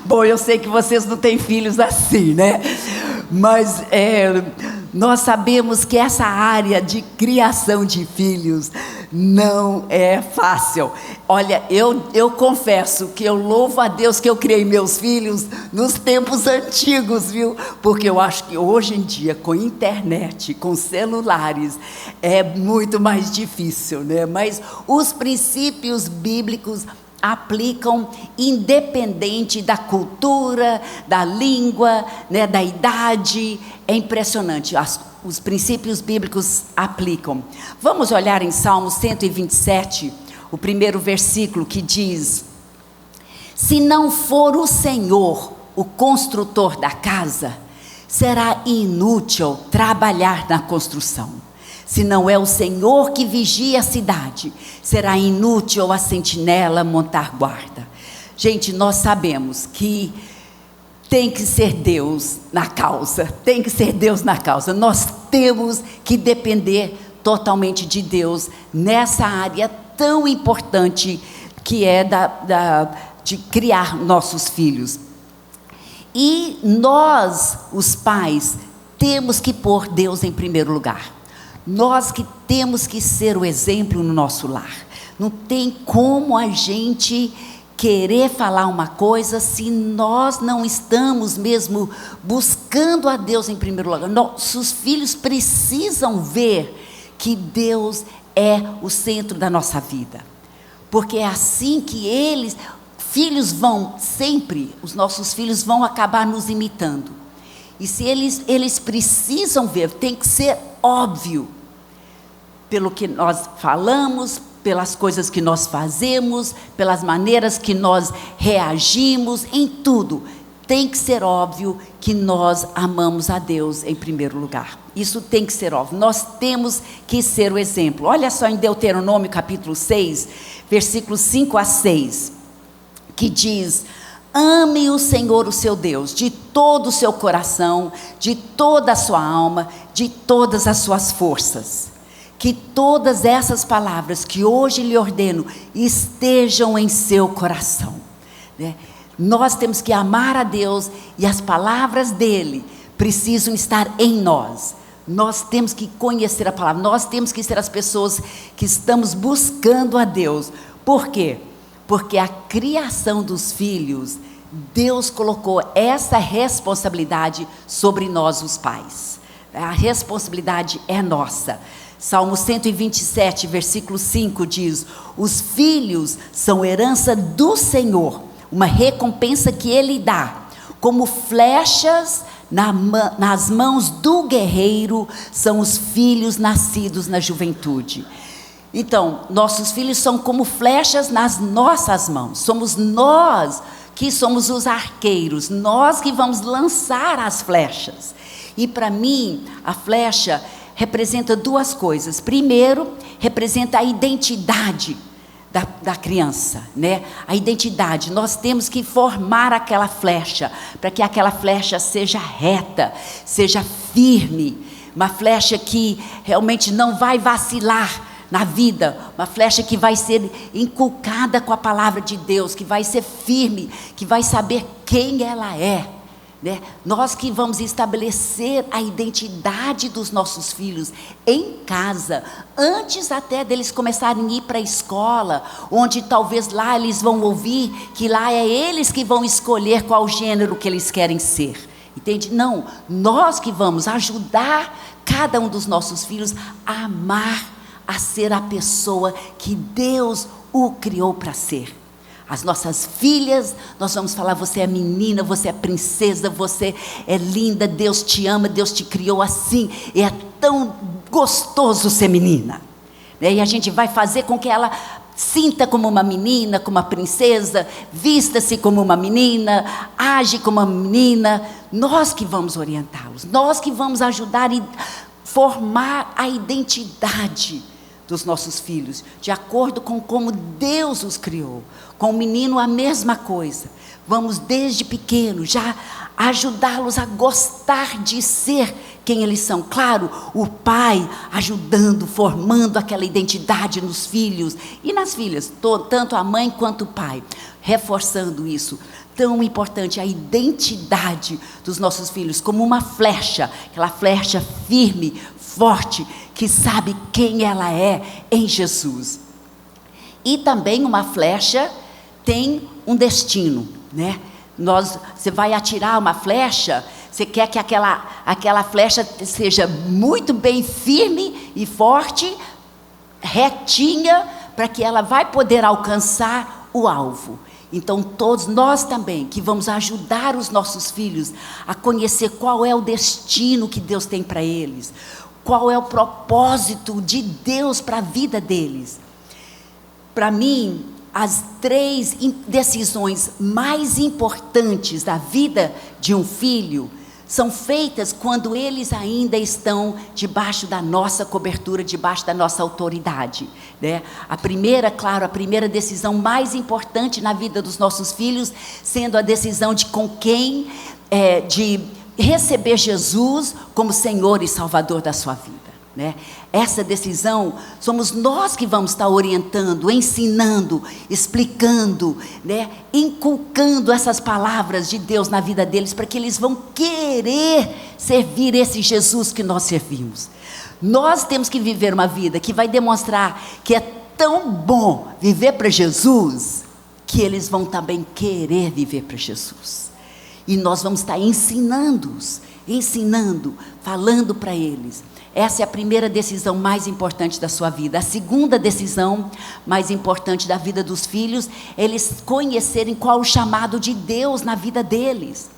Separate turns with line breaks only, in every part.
Bom, eu sei que vocês não têm filhos assim, né? Mas nós sabemos que essa área de criação de filhos não é fácil. Olha, eu confesso que eu louvo a Deus que eu criei meus filhos nos tempos antigos, viu? Porque eu acho que hoje em dia, com internet, com celulares, é muito mais difícil, né? Mas os princípios bíblicos aplicam independente da cultura, da língua, né, da idade. É impressionante, os princípios bíblicos aplicam. Vamos olhar em Salmo 127, o primeiro versículo, que diz: se não for o Senhor o construtor da casa, será inútil trabalhar na construção. Se não é o Senhor que vigia a cidade, será inútil a sentinela montar guarda. Gente, nós sabemos que tem que ser Deus na causa, tem que ser Deus na causa. Nós temos que depender totalmente de Deus nessa área tão importante que é de criar nossos filhos. E nós, os pais, temos que pôr Deus em primeiro lugar. Nós que temos que ser o exemplo no nosso lar. Não tem como a gente querer falar uma coisa se nós não estamos mesmo buscando a Deus em primeiro lugar. Nossos filhos precisam ver que Deus é o centro da nossa vida, porque é assim que os nossos filhos vão acabar nos imitando. E se eles precisam ver, tem que ser óbvio, pelo que nós falamos, pelas coisas que nós fazemos, pelas maneiras que nós reagimos, em tudo, tem que ser óbvio que nós amamos a Deus em primeiro lugar. Isso tem que ser óbvio, nós temos que ser o exemplo. Olha só em Deuteronômio capítulo 6, versículos 5 a 6, que diz: ame o Senhor o seu Deus de todo o seu coração, de toda a sua alma, de todas as suas forças. Que todas essas palavras que hoje lhe ordeno estejam em seu coração, né? Nós temos que amar a Deus e as palavras dele precisam estar em nós. Nós temos que conhecer a palavra, nós temos que ser as pessoas que estamos buscando a Deus. Por quê? Porque a criação dos filhos, Deus colocou essa responsabilidade sobre nós, os pais. A responsabilidade é nossa. Salmo 127, versículo 5 diz: os filhos são herança do Senhor, uma recompensa que Ele dá, como flechas nas mãos do guerreiro, são os filhos nascidos na juventude. Então, nossos filhos são como flechas nas nossas mãos, somos nós que somos os arqueiros, nós que vamos lançar as flechas. E para mim, a flecha representa duas coisas. Primeiro, representa a identidade da criança, né? A identidade, nós temos que formar aquela flecha, para que aquela flecha seja reta, seja firme, uma flecha que realmente não vai vacilar na vida, uma flecha que vai ser inculcada com a palavra de Deus, que vai ser firme, que vai saber quem ela é, né? Nós que vamos estabelecer a identidade dos nossos filhos em casa, antes até deles começarem a ir para a escola, onde talvez lá eles vão ouvir que lá é eles que vão escolher qual gênero que eles querem ser, entende? Não, nós que vamos ajudar cada um dos nossos filhos a amar, a ser a pessoa que Deus o criou para ser. As nossas filhas, nós vamos falar: você é menina, você é princesa, você é linda, Deus te ama, Deus te criou assim, e é tão gostoso ser menina, né? E a gente vai fazer com que ela sinta como uma menina, como uma princesa, vista-se como uma menina, age como uma menina. Nós que vamos orientá-los, nós que vamos ajudar e formar a identidade dos nossos filhos, de acordo com como Deus os criou. Com o menino a mesma coisa, vamos desde pequeno já ajudá-los a gostar de ser quem eles são. Claro, o pai ajudando, formando aquela identidade nos filhos e nas filhas, tanto a mãe quanto o pai, reforçando isso. Tão importante a identidade dos nossos filhos, como uma flecha, aquela flecha firme, forte, que sabe quem ela é em Jesus. E também uma flecha tem um destino, né? Você vai atirar uma flecha, você quer que aquela flecha seja muito bem firme e forte, retinha, para que ela vai poder alcançar o alvo. Então todos nós também, que vamos ajudar os nossos filhos a conhecer qual é o destino que Deus tem para eles, qual é o propósito de Deus para a vida deles. Para mim, as 3 decisões mais importantes da vida de um filho são feitas quando eles ainda estão debaixo da nossa cobertura, debaixo da nossa autoridade, né? A primeira decisão mais importante na vida dos nossos filhos, sendo a decisão de de receber Jesus como Senhor e Salvador da sua vida, né? Essa decisão, somos nós que vamos estar orientando, ensinando, explicando, né? Inculcando essas palavras de Deus na vida deles, para que eles vão querer servir esse Jesus que nós servimos. Nós temos que viver uma vida que vai demonstrar que é tão bom viver para Jesus, que eles vão também querer viver para Jesus. E nós vamos estar ensinando-os, falando para eles. Essa é a primeira decisão mais importante da sua vida. A segunda decisão mais importante da vida dos filhos, eles conhecerem qual o chamado de Deus na vida deles.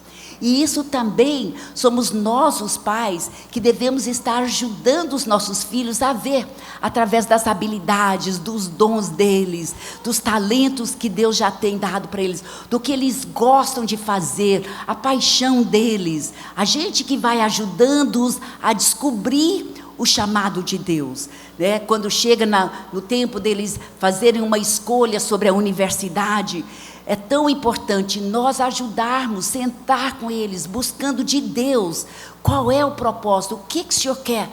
E isso também somos nós, os pais, que devemos estar ajudando os nossos filhos a ver, através das habilidades, dos dons deles, dos talentos que Deus já tem dado para eles, do que eles gostam de fazer, a paixão deles. A gente que vai ajudando-os a descobrir o chamado de Deus, né? Quando chega no tempo deles fazerem uma escolha sobre a universidade, é tão importante nós ajudarmos, sentar com eles, buscando de Deus, qual é o propósito, o que o Senhor quer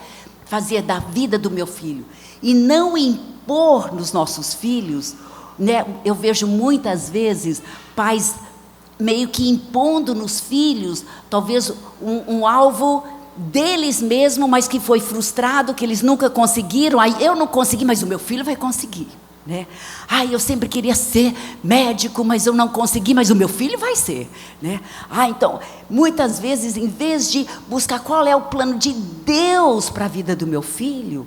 fazer da vida do meu filho, e não impor nos nossos filhos, né? Eu vejo muitas vezes pais meio que impondo nos filhos, talvez um alvo deles mesmo, mas que foi frustrado, que eles nunca conseguiram. Aí eu não consegui, mas o meu filho vai conseguir, né? Eu sempre queria ser médico, mas eu não consegui, mas o meu filho vai ser, né? Então, muitas vezes, em vez de buscar qual é o plano de Deus para a vida do meu filho,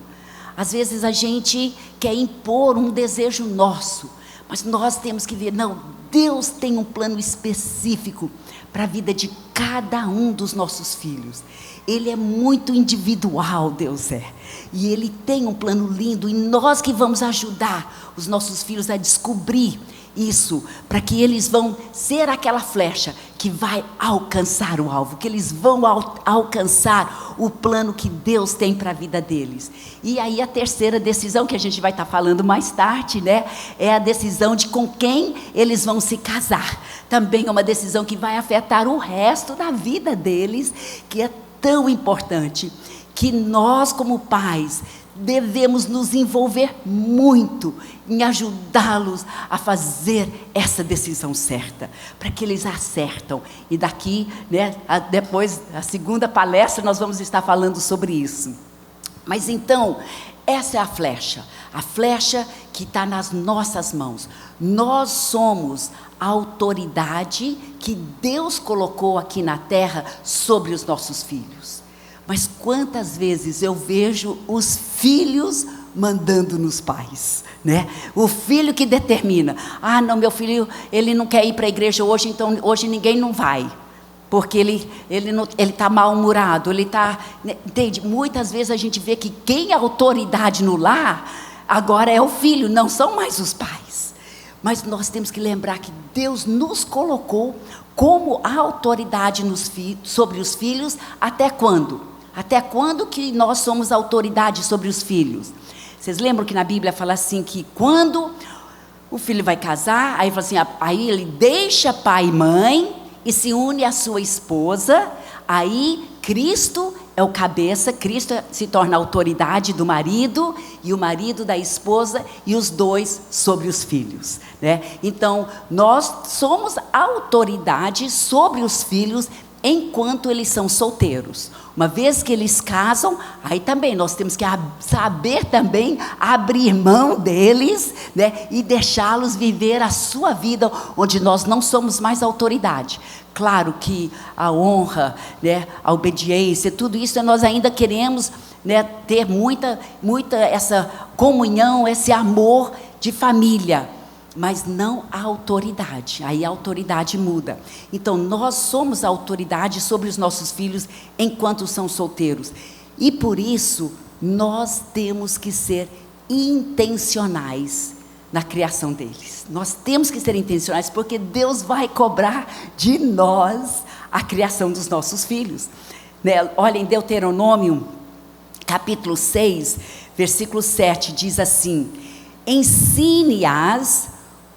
às vezes a gente quer impor um desejo nosso, mas nós temos que ver, não, Deus tem um plano específico para a vida de cada um dos nossos filhos. Ele é muito individual, Deus é. E Ele tem um plano lindo, e nós que vamos ajudar os nossos filhos a descobrir isso, para que eles vão ser aquela flecha que vai alcançar o alvo, que eles vão alcançar o plano que Deus tem para a vida deles. E aí a terceira decisão, que a gente vai estar falando mais tarde, né? É a decisão de com quem eles vão se casar. Também é uma decisão que vai afetar o resto da vida deles, que é tão importante, que nós como pais devemos nos envolver muito em ajudá-los a fazer essa decisão certa, para que eles acertam. E daqui, né, depois, a segunda palestra, nós vamos estar falando sobre isso. Mas então, essa é a flecha que está nas nossas mãos. Nós somos a autoridade que Deus colocou aqui na terra sobre os nossos filhos. Mas quantas vezes eu vejo os filhos mandando nos pais, né? O filho que determina, não, meu filho, ele não quer ir para a igreja hoje, então hoje ninguém não vai, porque ele está mal-humorado, ele está, entende? Muitas vezes a gente vê que quem é autoridade no lar, agora é o filho, não são mais os pais. Mas nós temos que lembrar que Deus nos colocou como a autoridade sobre os filhos. Até quando? Até quando que nós somos autoridade sobre os filhos? Vocês lembram que na Bíblia fala assim, que quando o filho vai casar, aí fala assim, aí ele deixa pai e mãe e se une à sua esposa, aí Cristo é o cabeça, Cristo se torna a autoridade do marido, e o marido da esposa, e os dois sobre os filhos, né? Então, nós somos a autoridade sobre os filhos enquanto eles são solteiros. Uma vez que eles casam, aí também nós temos que saber também abrir mão deles, né, e deixá-los viver a sua vida, onde nós não somos mais autoridade. Claro que a honra, né, a obediência, tudo isso nós ainda queremos, né, ter muita essa comunhão, esse amor de família, mas não a autoridade. Aí a autoridade muda. Então nós somos a autoridade sobre os nossos filhos enquanto são solteiros, e por isso nós temos que ser intencionais na criação deles. Nós temos que ser intencionais, porque Deus vai cobrar de nós a criação dos nossos filhos, né? Olha, em Deuteronômio capítulo 6 versículo 7 diz assim: ensine-as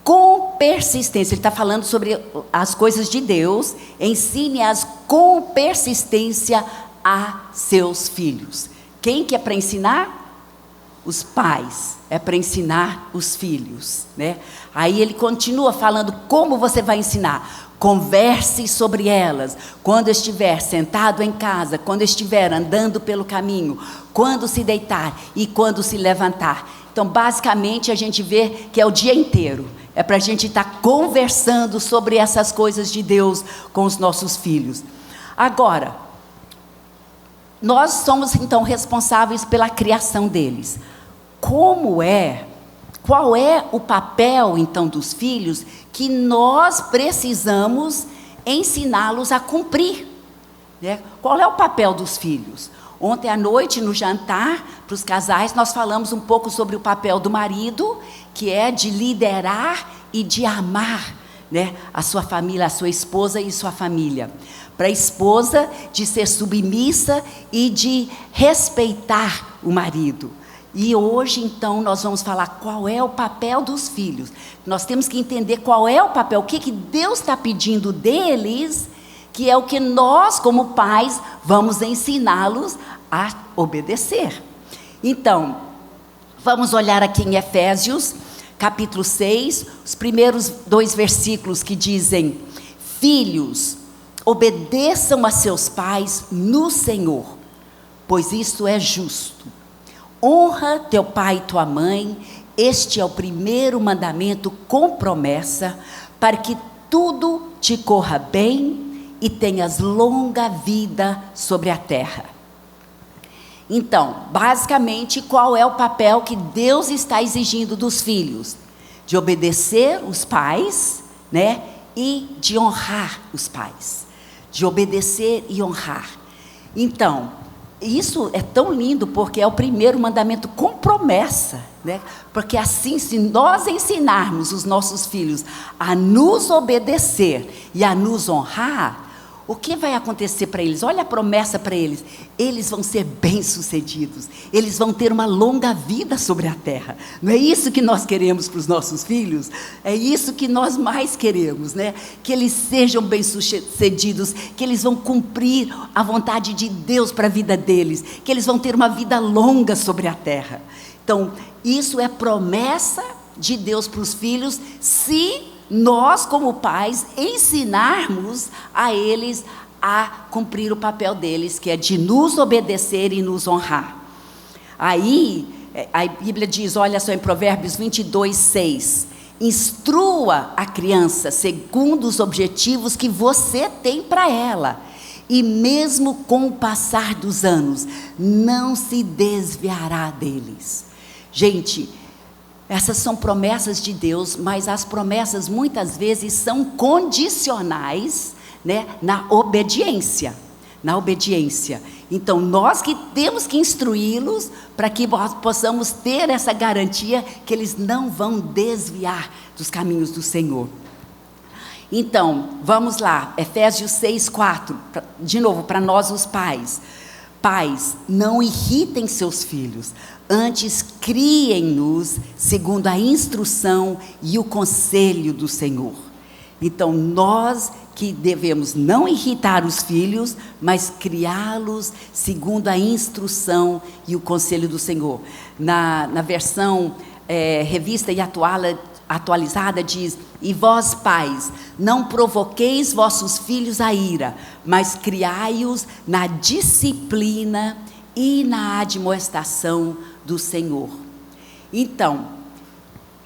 com persistência. Ele está falando sobre as coisas de Deus. Ensine-as com persistência a seus filhos. Quem que é para ensinar? Os pais. É para ensinar os filhos, né? Aí ele continua falando como você vai ensinar. Converse sobre elas quando estiver sentado em casa, quando estiver andando pelo caminho, quando se deitar e quando se levantar. Então, basicamente, a gente vê que é o dia inteiro. É para a gente estar conversando sobre essas coisas de Deus com os nossos filhos. Agora, nós somos então responsáveis pela criação deles. Qual é o papel então dos filhos que nós precisamos ensiná-los a cumprir, né? Qual é o papel dos filhos? Ontem à noite, no jantar, para os casais, nós falamos um pouco sobre o papel do marido, que é de liderar e de amar, né, a sua família, a sua esposa e sua família. Para a esposa, de ser submissa e de respeitar o marido. E hoje, então, nós vamos falar qual é o papel dos filhos. Nós temos que entender qual é o papel, o que Deus está pedindo deles, que é o que nós, como pais, vamos ensiná-los a obedecer. Então, vamos olhar aqui em Efésios, capítulo 6, os primeiros 2 versículos que dizem: filhos, obedeçam a seus pais no Senhor, pois isso é justo. Honra teu pai e tua mãe, este é o primeiro mandamento com promessa, para que tudo te corra bem e tenhas longa vida sobre a terra. Então, basicamente, qual é o papel que Deus está exigindo dos filhos? De obedecer os pais, né? E de honrar os pais. De obedecer e honrar. Então, isso é tão lindo, porque é o primeiro mandamento com promessa, né? Porque assim, se nós ensinarmos os nossos filhos a nos obedecer e a nos honrar, o que vai acontecer para eles? Olha a promessa para eles: eles vão ser bem-sucedidos, eles vão ter uma longa vida sobre a terra. Não é isso que nós queremos para os nossos filhos? É isso que nós mais queremos, né? Que eles sejam bem-sucedidos, que eles vão cumprir a vontade de Deus para a vida deles, que eles vão ter uma vida longa sobre a terra. Então, isso é promessa de Deus para os filhos, se nós, como pais, ensinarmos a eles a cumprir o papel deles, que é de nos obedecer e nos honrar. Aí, a Bíblia diz, olha só, em Provérbios 22, 6, instrua a criança segundo os objetivos que você tem para ela, e mesmo com o passar dos anos, não se desviará deles. Gente, essas são promessas de Deus, mas as promessas muitas vezes são condicionais, né, na obediência. Na obediência. Então, nós que temos que instruí-los para que possamos ter essa garantia que eles não vão desviar dos caminhos do Senhor. Então, vamos lá, Efésios 6, 4, de novo, para nós os pais. Pais, não irritem seus filhos, antes criem-nos segundo a instrução e o conselho do Senhor. Então, nós que devemos não irritar os filhos, mas criá-los segundo a instrução e o conselho do Senhor. Na versão revista e atualizada diz: e vós pais, não provoqueis vossos filhos a ira, mas criai-os na disciplina e na admoestação do Senhor. Então,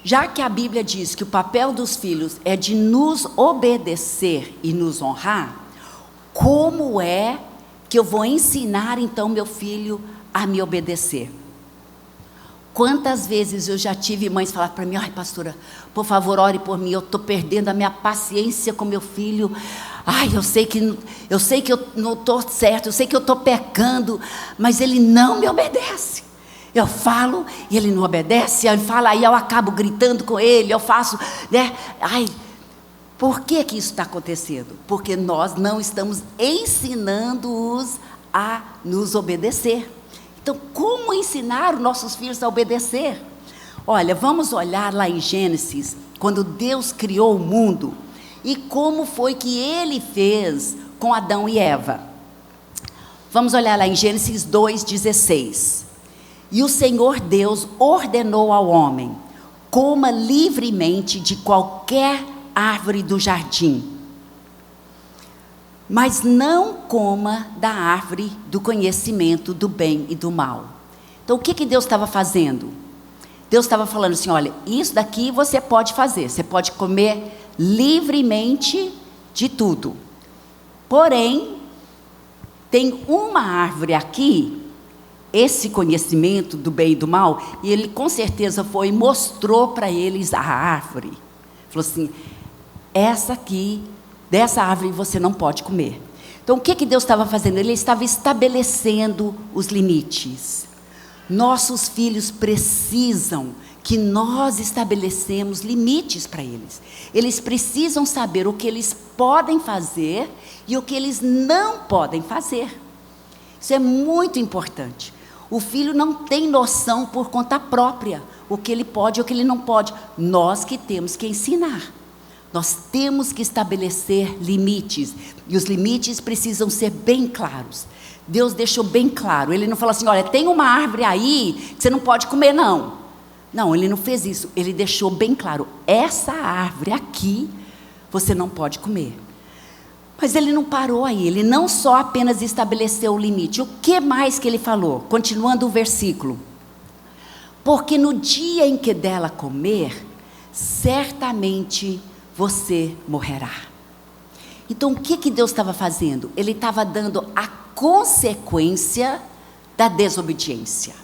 já que a Bíblia diz que o papel dos filhos é de nos obedecer e nos honrar, como é que eu vou ensinar então meu filho a me obedecer? Quantas vezes eu já tive mães falar para mim: ai, pastora, por favor, ore por mim, eu estou perdendo a minha paciência com meu filho. Ai, eu sei que eu não estou certo, eu sei que eu estou pecando, mas ele não me obedece. Eu falo e ele não obedece, ele fala, aí eu acabo gritando com ele, eu faço, né? Ai, por que isso está acontecendo? Porque nós não estamos ensinando-os a nos obedecer. Então, como ensinar os nossos filhos a obedecer? Olha, vamos olhar lá em Gênesis, quando Deus criou o mundo, e como foi que Ele fez com Adão e Eva. Vamos olhar lá em Gênesis 2,16. E o Senhor Deus ordenou ao homem: coma livremente de qualquer árvore do jardim, mas não coma da árvore do conhecimento do bem e do mal. Então, o que Deus estava fazendo? Deus estava falando assim: olha, isso daqui você pode fazer, você pode comer livremente de tudo. Porém, tem uma árvore aqui, esse conhecimento do bem e do mal, e ele com certeza foi e mostrou para eles a árvore. Falou assim: essa aqui, dessa árvore você não pode comer. Então o que Deus estava fazendo? Ele estava estabelecendo os limites. Nossos filhos precisam que nós estabelecemos limites para eles. Eles precisam saber o que eles podem fazer e o que eles não podem fazer. Isso é muito importante. O filho não tem noção por conta própria, o que ele pode e o que ele não pode. Nós que temos que ensinar. Nós temos que estabelecer limites. E os limites precisam ser bem claros. Deus deixou bem claro. Ele não falou assim: olha, tem uma árvore aí que você não pode comer, não. Não, ele não fez isso. Ele deixou bem claro: essa árvore aqui você não pode comer. Mas ele não parou aí, ele não só apenas estabeleceu o limite. O que mais que ele falou? Continuando o versículo: porque no dia em que dela comer, certamente você morrerá. Então o que Deus estava fazendo? Ele estava dando a consequência da desobediência.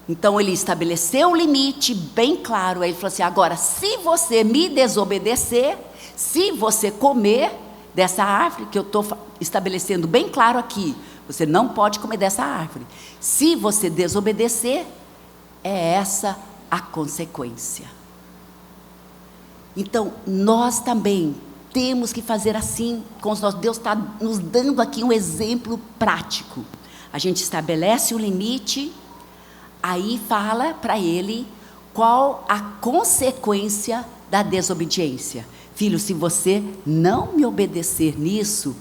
Então ele estabeleceu um limite bem claro. Aí ele falou assim: agora, se você me desobedecer, se você comer dessa árvore, que eu estou estabelecendo bem claro aqui, você não pode comer dessa árvore. Se você desobedecer, é essa a consequência. Então, nós também temos que fazer assim com os nossos. Deus está nos dando aqui um exemplo prático. A gente estabelece o limite, aí fala para ele qual a consequência da desobediência. Filho, se você não me obedecer nisso,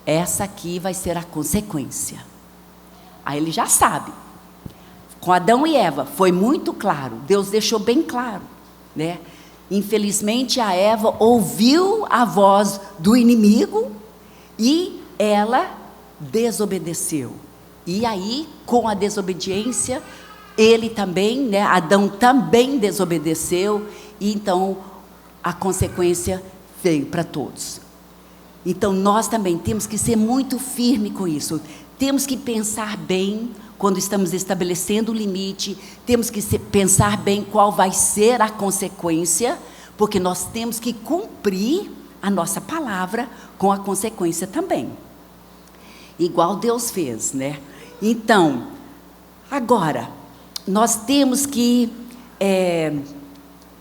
essa aqui vai ser a consequência. Aí ele já sabe. Com Adão e Eva foi muito claro. Deus deixou bem claro, né? Infelizmente a Eva ouviu a voz do inimigo e ela desobedeceu. E aí, com a desobediência, ele também, né? Adão também desobedeceu, e então a consequência veio para todos. Então nós também temos que ser muito firmes com isso. Temos que pensar bem quando estamos estabelecendo o limite. Temos que pensar bem qual vai ser a consequência, porque nós temos que cumprir a nossa palavra com a consequência também. Igual Deus fez, né? Então, agora, nós temos que...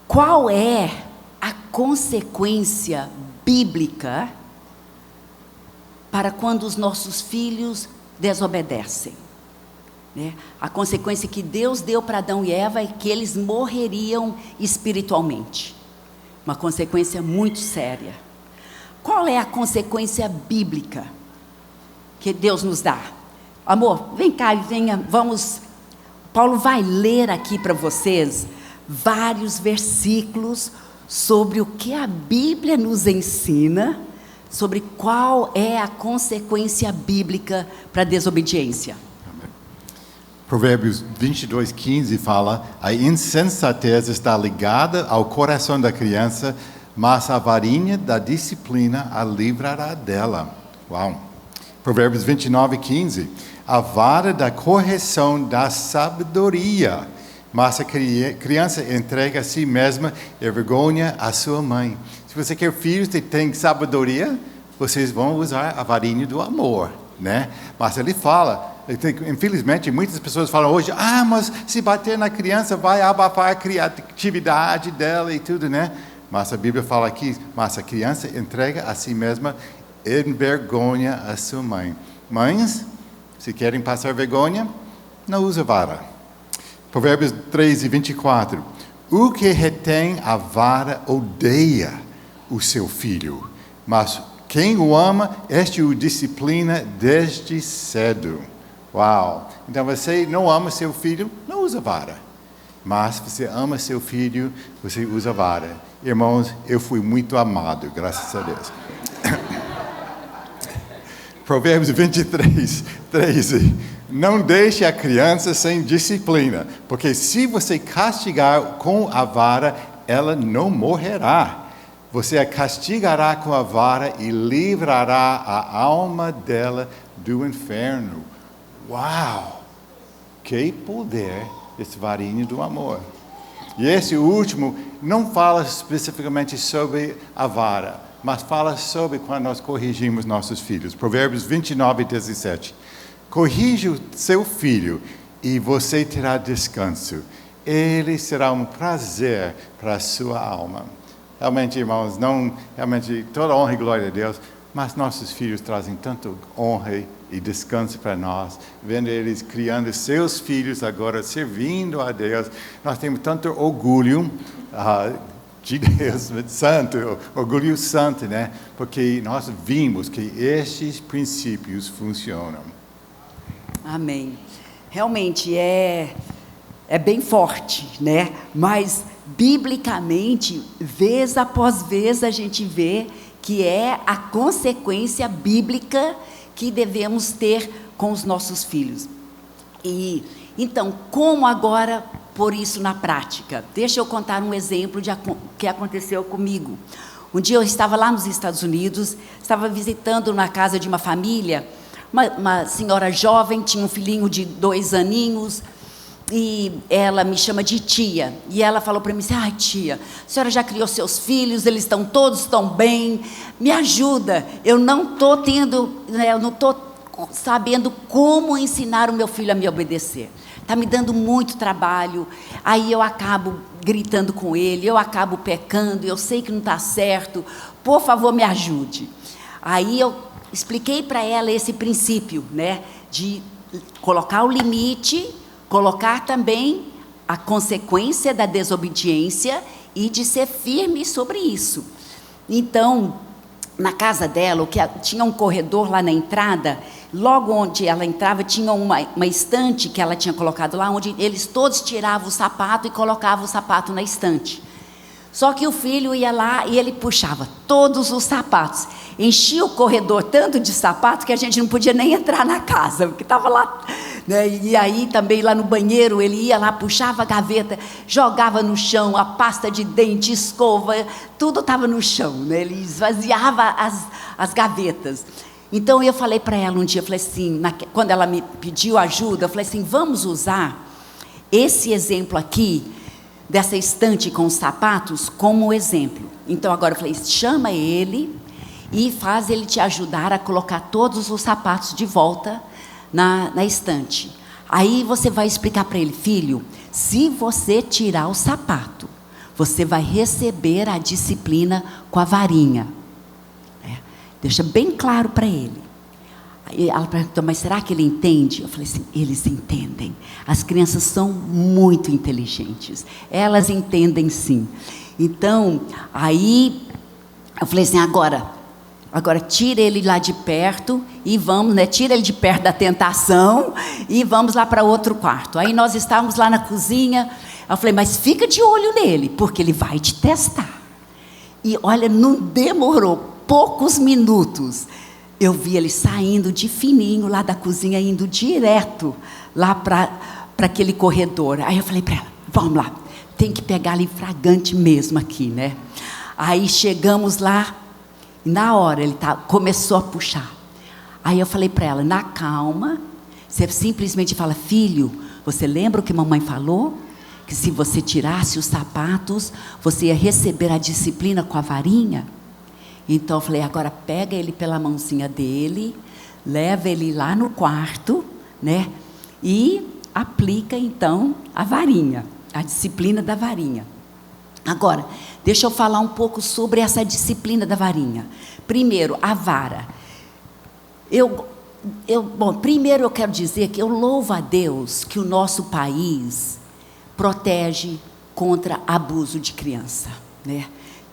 qual é a consequência bíblica para quando os nossos filhos desobedecem, né? A consequência que Deus deu para Adão e Eva é que eles morreriam espiritualmente. Uma consequência muito séria. Qual é a consequência bíblica que Deus nos dá? Amor, vem cá e venha, vamos. Paulo vai ler aqui para vocês vários versículos sobre o que a Bíblia nos ensina, sobre qual é a consequência bíblica para a desobediência.
Provérbios 22:15 fala: a insensatez está ligada ao coração da criança, mas a varinha da disciplina a livrará dela. Uau! Provérbios 29:15: a vara da correção da sabedoria, mas a criança entrega a si mesma e vergonha a sua mãe. Se você quer filhos que têm sabedoria, vocês vão usar a varinha do amor, né? Mas ele fala, infelizmente, muitas pessoas falam hoje: mas se bater na criança vai abafar a criatividade dela e tudo, né? Mas a Bíblia fala aqui: mas a criança entrega a si mesma e envergonha a sua mãe. Mães, se querem passar vergonha, não usa vara. Provérbios 3:24: o que retém a vara odeia o seu filho, mas quem o ama, este o disciplina desde cedo. Uau! Então você não ama seu filho, não usa vara. Mas você ama seu filho, você usa vara. Irmãos, eu fui muito amado, graças a Deus. Provérbios 23:13: não deixe a criança sem disciplina, porque se você castigar com a vara, ela não morrerá. Você a castigará com a vara e livrará a alma dela do inferno. Uau! Que poder esse varinho do amor. E esse último não fala especificamente sobre a vara, mas fala sobre quando nós corrigimos nossos filhos. Provérbios 29:17: corrija o seu filho e você terá descanso. Ele será um prazer para a sua alma. Realmente, irmãos, realmente toda honra e glória a Deus, mas nossos filhos trazem tanto honra e descanso para nós, vendo eles criando seus filhos agora, servindo a Deus. Nós temos tanto orgulho de Deus santo, orgulho santo, né? Porque nós vimos que estes princípios funcionam.
Amém. Realmente é bem forte, né? Mas biblicamente, vez após vez, a gente vê que é a consequência bíblica que devemos ter com os nossos filhos. E então, como agora pôr isso na prática? Deixa eu contar um exemplo de que aconteceu comigo. Um dia eu estava lá nos Estados Unidos, estava visitando na casa de uma família, uma senhora jovem, tinha um filhinho de 2 aninhos, e ela me chama de tia, e ela falou para mim assim: ai tia, a senhora já criou seus filhos, eles todos estão bem, me ajuda, eu não estou sabendo como ensinar o meu filho a me obedecer, está me dando muito trabalho, aí eu acabo gritando com ele, eu acabo pecando, eu sei que não está certo, por favor me ajude. Aí eu expliquei para ela esse princípio, né, de colocar o limite, colocar também a consequência da desobediência e de ser firme sobre isso. Então, na casa dela, tinha um corredor lá na entrada, logo onde ela entrava, tinha uma estante que ela tinha colocado lá, onde eles todos tiravam o sapato e colocavam o sapato na estante. Só que o filho ia lá e ele puxava todos os sapatos, enchia o corredor tanto de sapato que a gente não podia nem entrar na casa, porque estava lá, né? E aí também lá no banheiro ele ia lá, puxava a gaveta, jogava no chão, a pasta de dente, escova, tudo estava no chão, né? Ele esvaziava as gavetas. Então eu falei para ela um dia, eu falei assim, quando ela me pediu ajuda, eu falei assim: vamos usar esse exemplo aqui, dessa estante com os sapatos, como exemplo. Então agora eu falei: chama ele e faz ele te ajudar a colocar todos os sapatos de volta na estante. Aí você vai explicar para ele: filho, se você tirar o sapato, você vai receber a disciplina com a varinha. Deixa bem claro para ele. Aí ela perguntou: mas será que ele entende? Eu falei assim: eles entendem. As crianças são muito inteligentes. Elas entendem sim. Então, aí eu falei assim: agora, Agora tira ele lá de perto e vamos, né? Tira ele de perto da tentação e vamos lá para outro quarto. Aí nós estávamos lá na cozinha. Eu falei, mas fica de olho nele, porque ele vai te testar. E olha, não demorou poucos minutos. Eu vi ele saindo de fininho lá da cozinha, indo direto lá para aquele corredor. Aí eu falei para ela, vamos lá, tem que pegar ali flagrante mesmo aqui, né? Aí chegamos lá. Na hora ele começou a puxar. Aí eu falei para ela, na calma, você simplesmente fala, filho, você lembra o que mamãe falou? Que se você tirasse os sapatos, você ia receber a disciplina com a varinha? Então eu falei, agora pega ele pela mãozinha dele, leva ele lá no quarto, né? E aplica então a varinha, a disciplina da varinha. Agora, deixa eu falar um pouco sobre essa disciplina da varinha. Primeiro, a vara. Bom, primeiro eu quero dizer que eu louvo a Deus que o nosso país protege contra abuso de criança, né?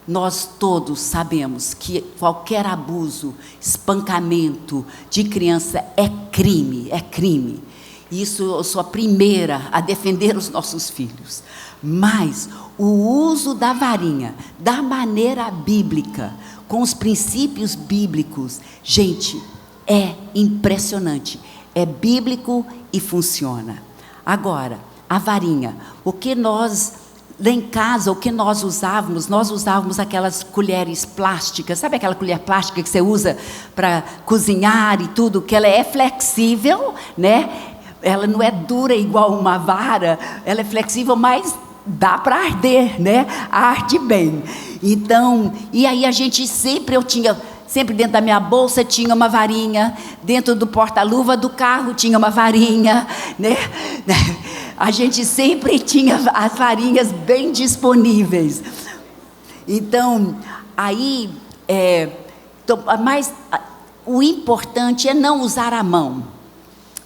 Nós todos sabemos que qualquer abuso, espancamento de criança é crime, é crime. Isso eu sou a primeira a defender os nossos filhos. Mas o uso da varinha, da maneira bíblica, com os princípios bíblicos, gente, é impressionante. É bíblico e funciona. Agora, a varinha, o que nós, lá em casa, o que nós usávamos aquelas colheres plásticas, sabe aquela colher plástica que você usa para cozinhar e tudo, que ela é flexível, né? Ela não é dura igual uma vara, ela é flexível, mas dá para arder, né? Arde bem. Então, e aí a gente sempre dentro da minha bolsa tinha uma varinha, dentro do porta-luva do carro tinha uma varinha, né? A gente sempre tinha as varinhas bem disponíveis. Então, aí, mas o importante é não usar a mão.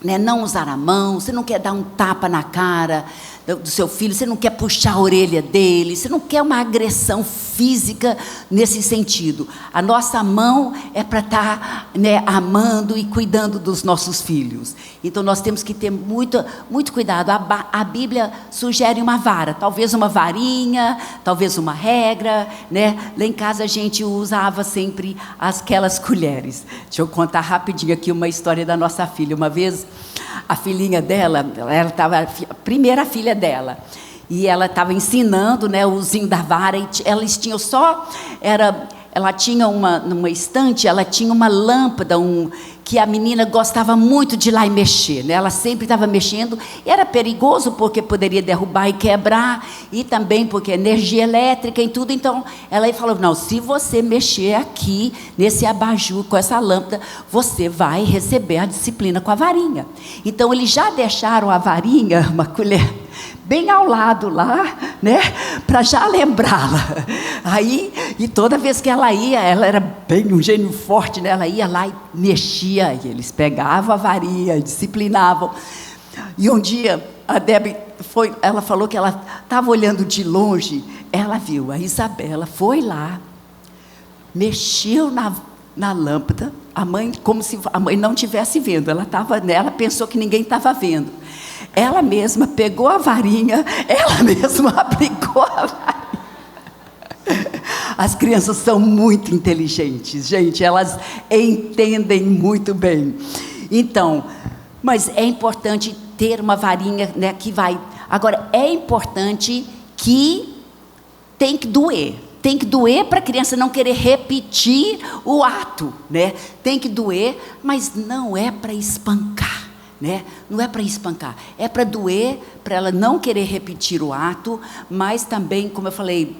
Né? Não usar a mão, você não quer dar um tapa na cara do seu filho, você não quer puxar a orelha dele, você não quer uma agressão física nesse sentido. A nossa mão é para estar, né, amando e cuidando dos nossos filhos. Então nós temos que ter muito, muito cuidado. A Bíblia sugere uma vara, talvez uma varinha, talvez uma regra, né? Lá em casa a gente usava sempre aquelas colheres. Deixa eu contar rapidinho aqui uma história da nossa filha. Uma vez a filhinha dela, ela estava, a primeira filha dela, e ela estava ensinando, né, o usinho da vara, e elas tinham ela tinha numa estante, ela tinha uma lâmpada, que a menina gostava muito de ir lá e mexer, né? Ela sempre estava mexendo, e era perigoso porque poderia derrubar e quebrar, e também porque energia elétrica e tudo. Então ela falou, não, se você mexer aqui nesse abajur com essa lâmpada, você vai receber a disciplina com a varinha. Então eles já deixaram a varinha, uma colher, bem ao lado lá, né, para já lembrá-la. Aí, e toda vez que ela ia, ela era bem um gênio forte, né? Ela ia lá e mexia, e eles pegavam a varinha, disciplinavam. E um dia a Debbie ela falou que ela estava olhando de longe, ela viu a Isabela, foi lá, mexeu na lâmpada, a mãe, como se a mãe não estivesse vendo, ela pensou que ninguém estava vendo. Ela mesma pegou a varinha, ela mesma aplicou a varinha. As crianças são muito inteligentes, gente, elas entendem muito bem. Então, mas é importante ter uma varinha, né, que vai. Agora, é importante que tem que doer. Tem que doer para a criança não querer repetir o ato, né? Tem que doer, mas não é para espancar, né? Não é para espancar, é para doer, para ela não querer repetir o ato, mas também, como eu falei,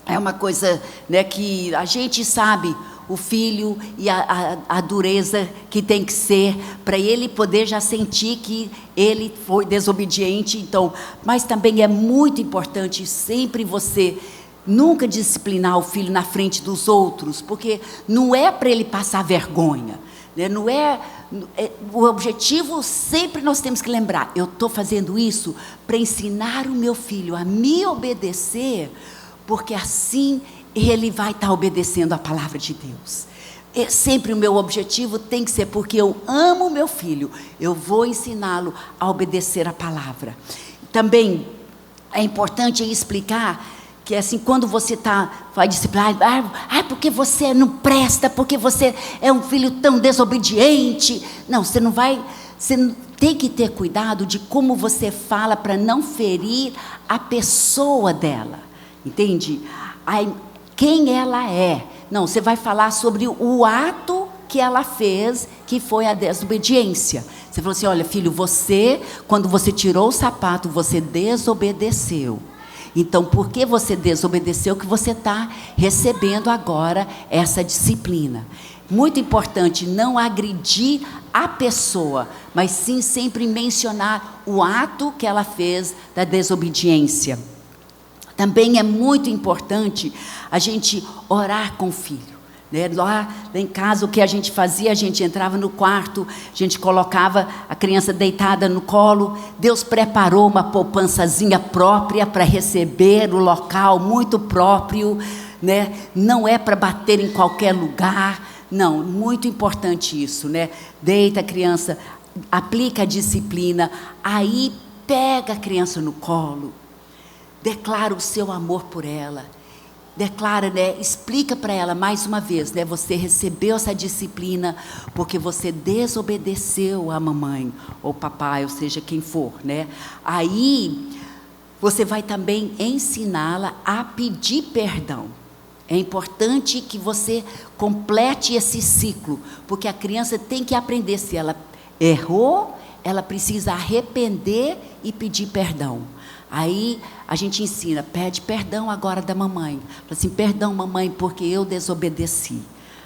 é uma coisa, né, que a gente sabe, o filho e a dureza que tem que ser, para ele poder já sentir que ele foi desobediente. Então, mas também é muito importante sempre você nunca disciplinar o filho na frente dos outros, porque não é para ele passar vergonha, né? O objetivo, sempre nós temos que lembrar, eu estou fazendo isso para ensinar o meu filho a me obedecer, porque assim ele vai estar obedecendo a palavra de Deus. Sempre o meu objetivo tem que ser, porque eu amo meu filho, eu vou ensiná-lo a obedecer a palavra. Também é importante explicar que assim, quando você vai disciplinar, porque você não presta, porque você é um filho tão desobediente. Não, você tem que ter cuidado de como você fala para não ferir a pessoa dela, entende? Quem ela é. Não, você vai falar sobre o ato que ela fez, que foi a desobediência. Você falou assim, olha filho, quando você tirou o sapato, você desobedeceu. Então, porque você desobedeceu, que você está recebendo agora essa disciplina. Muito importante não agredir a pessoa, mas sim sempre mencionar o ato que ela fez da desobediência. Também é muito importante a gente orar com o filho. Lá em casa, o que a gente fazia, a gente entrava no quarto, a gente colocava a criança deitada no colo. Deus preparou uma poupançazinha própria para receber o local, muito próprio, né? Não é para bater em qualquer lugar, não, muito importante isso, né? Deita a criança, aplica a disciplina, aí pega a criança no colo, declara o seu amor por ela. Declara, né? Explica para ela mais uma vez, né? Você recebeu essa disciplina porque você desobedeceu a mamãe ou papai, ou seja, quem for, né? Aí você vai também ensiná-la a pedir perdão. É importante que você complete esse ciclo, porque a criança tem que aprender, se ela errou, ela precisa arrepender e pedir perdão. Aí a gente ensina, pede perdão agora da mamãe. Fala assim, perdão mamãe, porque eu desobedeci.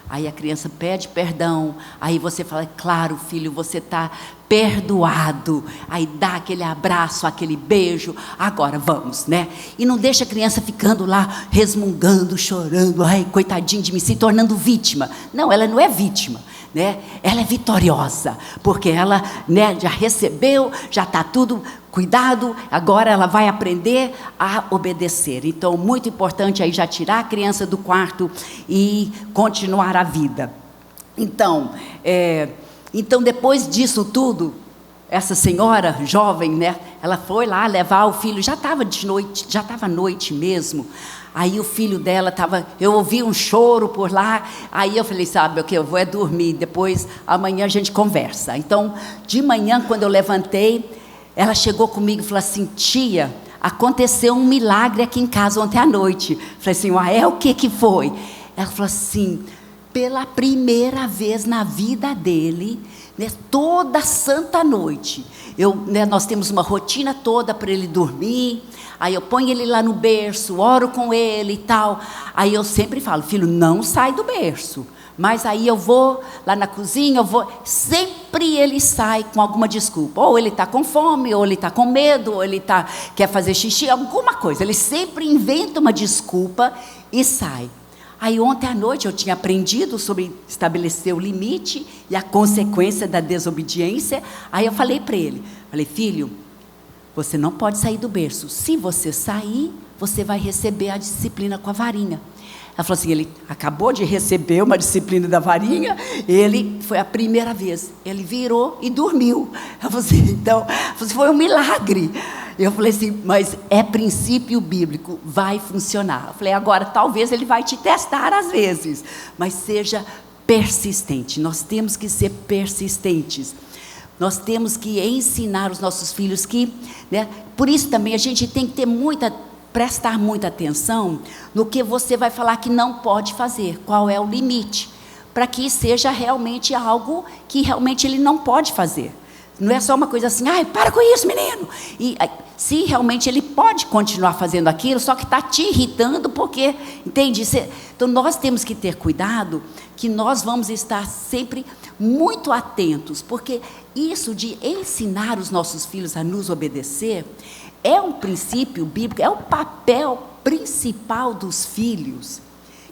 Aí a criança pede perdão, aí você fala, claro filho, você está perdoado. Aí dá aquele abraço, aquele beijo, agora vamos, né? E não deixa a criança ficando lá, resmungando, chorando, ai coitadinho de mim, se tornando vítima. Não, ela não é vítima. Né? Ela é vitoriosa, porque ela, né, já recebeu, já está tudo cuidado, agora ela vai aprender a obedecer. Então, muito importante aí já tirar a criança do quarto e continuar a vida. Então, depois disso tudo, essa senhora jovem, né, ela foi lá levar o filho, já estava de noite, já estava noite mesmo. Aí o filho dela eu ouvi um choro por lá, aí eu falei, sabe o que, eu vou dormir, depois amanhã a gente conversa. Então, de manhã, quando eu levantei, ela chegou comigo e falou assim, tia, aconteceu um milagre aqui em casa ontem à noite. Falei assim, o que foi? Ela falou assim, pela primeira vez na vida dele, né, toda santa noite, nós temos uma rotina toda para ele dormir. Aí eu ponho ele lá no berço, oro com ele e tal. Aí eu sempre falo, filho, não sai do berço. Mas aí eu vou lá na cozinha, sempre ele sai com alguma desculpa. Ou ele está com fome, ou ele está com medo, ou ele quer fazer xixi, alguma coisa. Ele sempre inventa uma desculpa e sai. Aí ontem à noite eu tinha aprendido sobre estabelecer o limite e a consequência da desobediência. Aí eu falei para ele, filho, você não pode sair do berço. Se você sair, você vai receber a disciplina com a varinha. Ela falou assim, ele acabou de receber uma disciplina da varinha, foi a primeira vez, ele virou e dormiu. Ela falou assim, então, foi um milagre. Eu falei assim, mas é princípio bíblico, vai funcionar. Eu falei, agora talvez ele vai te testar às vezes, mas seja persistente, nós temos que ser persistentes. Nós temos que ensinar os nossos filhos né, por isso também a gente tem que prestar muita atenção no que você vai falar que não pode fazer, qual é o limite, para que seja realmente algo que realmente ele não pode fazer. Não é só uma coisa assim, para com isso menino, e se realmente ele pode continuar fazendo aquilo, só que está te irritando, porque, entende? Então nós temos que ter cuidado, que nós vamos estar sempre muito atentos, porque isso de ensinar os nossos filhos a nos obedecer, é um princípio bíblico, é o papel principal dos filhos,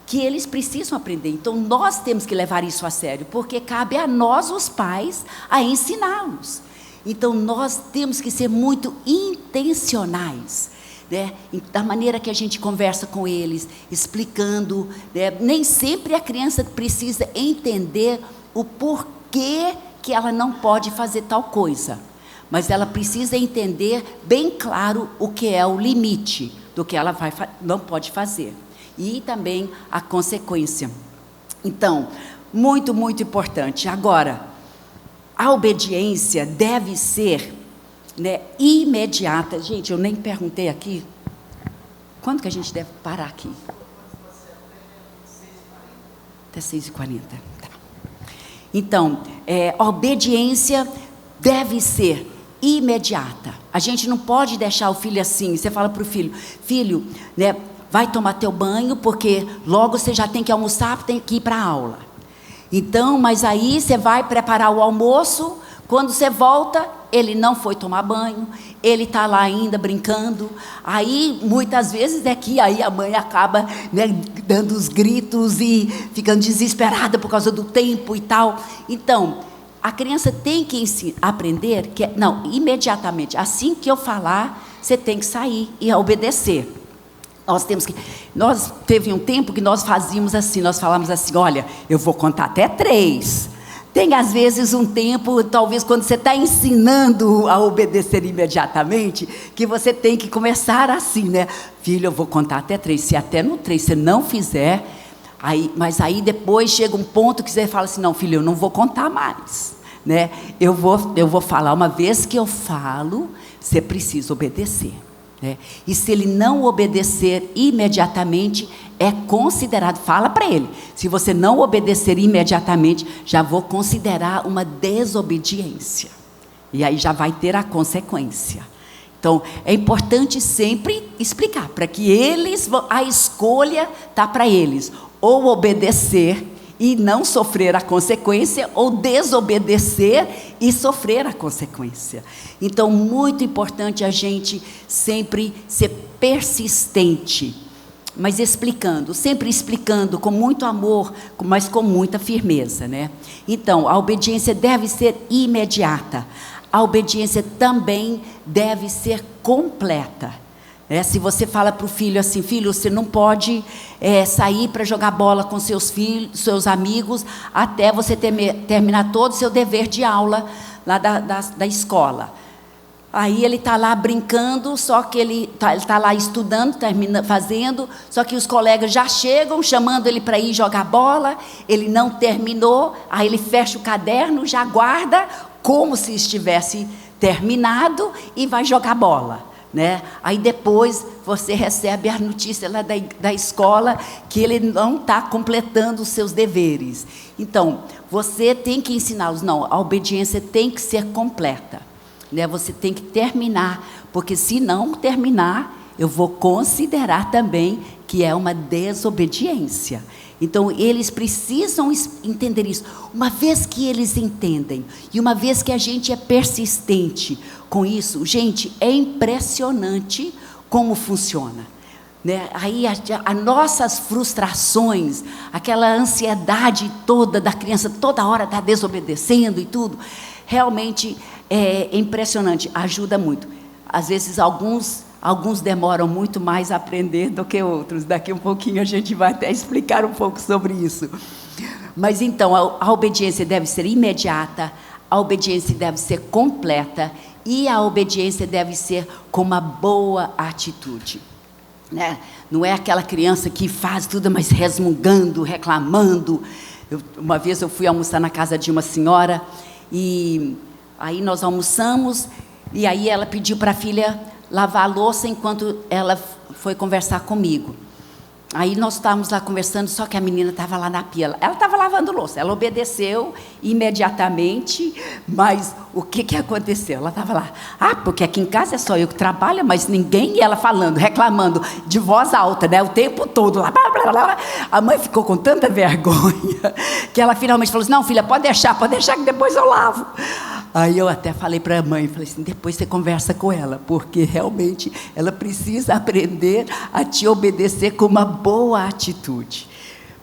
que eles precisam aprender. Então nós temos que levar isso a sério, porque cabe a nós, os pais, a ensiná-los. Então nós temos que ser muito intencionais, né, da maneira que a gente conversa com eles, explicando, né, nem sempre a criança precisa entender o porquê que ela não pode fazer tal coisa, mas ela precisa entender bem claro o que é o limite do que ela não pode fazer, e também a consequência. Então, muito, muito importante. Agora, a obediência deve ser, né, imediata. Gente, eu nem perguntei aqui, quando que a gente deve parar aqui? Até 6h40. Tá. Então, a obediência deve ser imediata. A gente não pode deixar o filho assim. Você fala para o filho, filho, né, vai tomar teu banho, porque logo você já tem que almoçar, tem que ir para a aula. Então, mas aí você vai preparar o almoço, quando você volta, ele não foi tomar banho, ele está lá ainda brincando. Aí, muitas vezes, aí a mãe acaba, né, dando os gritos e ficando desesperada por causa do tempo e tal. Então, a criança tem que aprender que, não, imediatamente, assim que eu falar, você tem que sair e obedecer. Nós teve um tempo que nós fazíamos assim, nós falávamos assim, olha, eu vou contar até 3. Tem às vezes um tempo, talvez quando você está ensinando a obedecer imediatamente, que você tem que começar assim, né? Filho, eu vou contar até 3, se até no 3 você não fizer, mas aí depois chega um ponto que você fala assim, não filho, eu não vou contar mais, né? Eu vou falar, uma vez que eu falo, você precisa obedecer. E se ele não obedecer imediatamente, é considerado, fala para ele, se você não obedecer imediatamente, já vou considerar uma desobediência, e aí já vai ter a consequência. Então, é importante sempre explicar, para que a escolha está para eles, ou obedecer e não sofrer a consequência, ou desobedecer e sofrer a consequência. Então, muito importante a gente sempre ser persistente, mas sempre explicando com muito amor, mas com muita firmeza, né? Então, a obediência deve ser imediata, a obediência também deve ser completa. Se você fala para o filho assim, filho, você não pode sair para jogar bola com seus amigos, até você terminar todo o seu dever de aula lá da escola. Aí ele está lá brincando, só que ele está lá estudando, fazendo, só que os colegas já chegam, chamando ele para ir jogar bola, ele não terminou, aí ele fecha o caderno, já guarda, como se estivesse terminado, e vai jogar bola. Né? Aí depois você recebe a notícia lá da escola que ele não está completando os seus deveres. Então, você tem que ensiná-los, não, a obediência tem que ser completa, né? Você tem que terminar, porque se não terminar, eu vou considerar também que é uma desobediência. Então, eles precisam entender isso. Uma vez que eles entendem, e uma vez que a gente é persistente com isso, gente, é impressionante como funciona. Né? Aí, as nossas frustrações, aquela ansiedade toda da criança, toda hora está desobedecendo e tudo, realmente é impressionante, ajuda muito. Às vezes, alguns demoram muito mais a aprender do que outros. Daqui um pouquinho a gente vai até explicar um pouco sobre isso. Mas então, a obediência deve ser imediata, a obediência deve ser completa e a obediência deve ser com uma boa atitude. Né? Não é aquela criança que faz tudo, mas resmungando, reclamando. Uma vez eu fui almoçar na casa de uma senhora e aí nós almoçamos e aí ela pediu para a filha lavar a louça enquanto ela foi conversar comigo. Aí nós estávamos lá conversando, só que a menina estava lá na pia. Ela estava lavando louça, ela obedeceu imediatamente, mas o que aconteceu? Ela estava lá, porque aqui em casa é só eu que trabalho, mas ninguém, e ela falando, reclamando, de voz alta, né, o tempo todo, lá, blá, blá, blá. A mãe ficou com tanta vergonha, que ela finalmente falou assim, não filha, pode deixar que depois eu lavo. Aí eu até falei para a mãe, falei assim, depois você conversa com ela, porque realmente ela precisa aprender a te obedecer com uma boa atitude.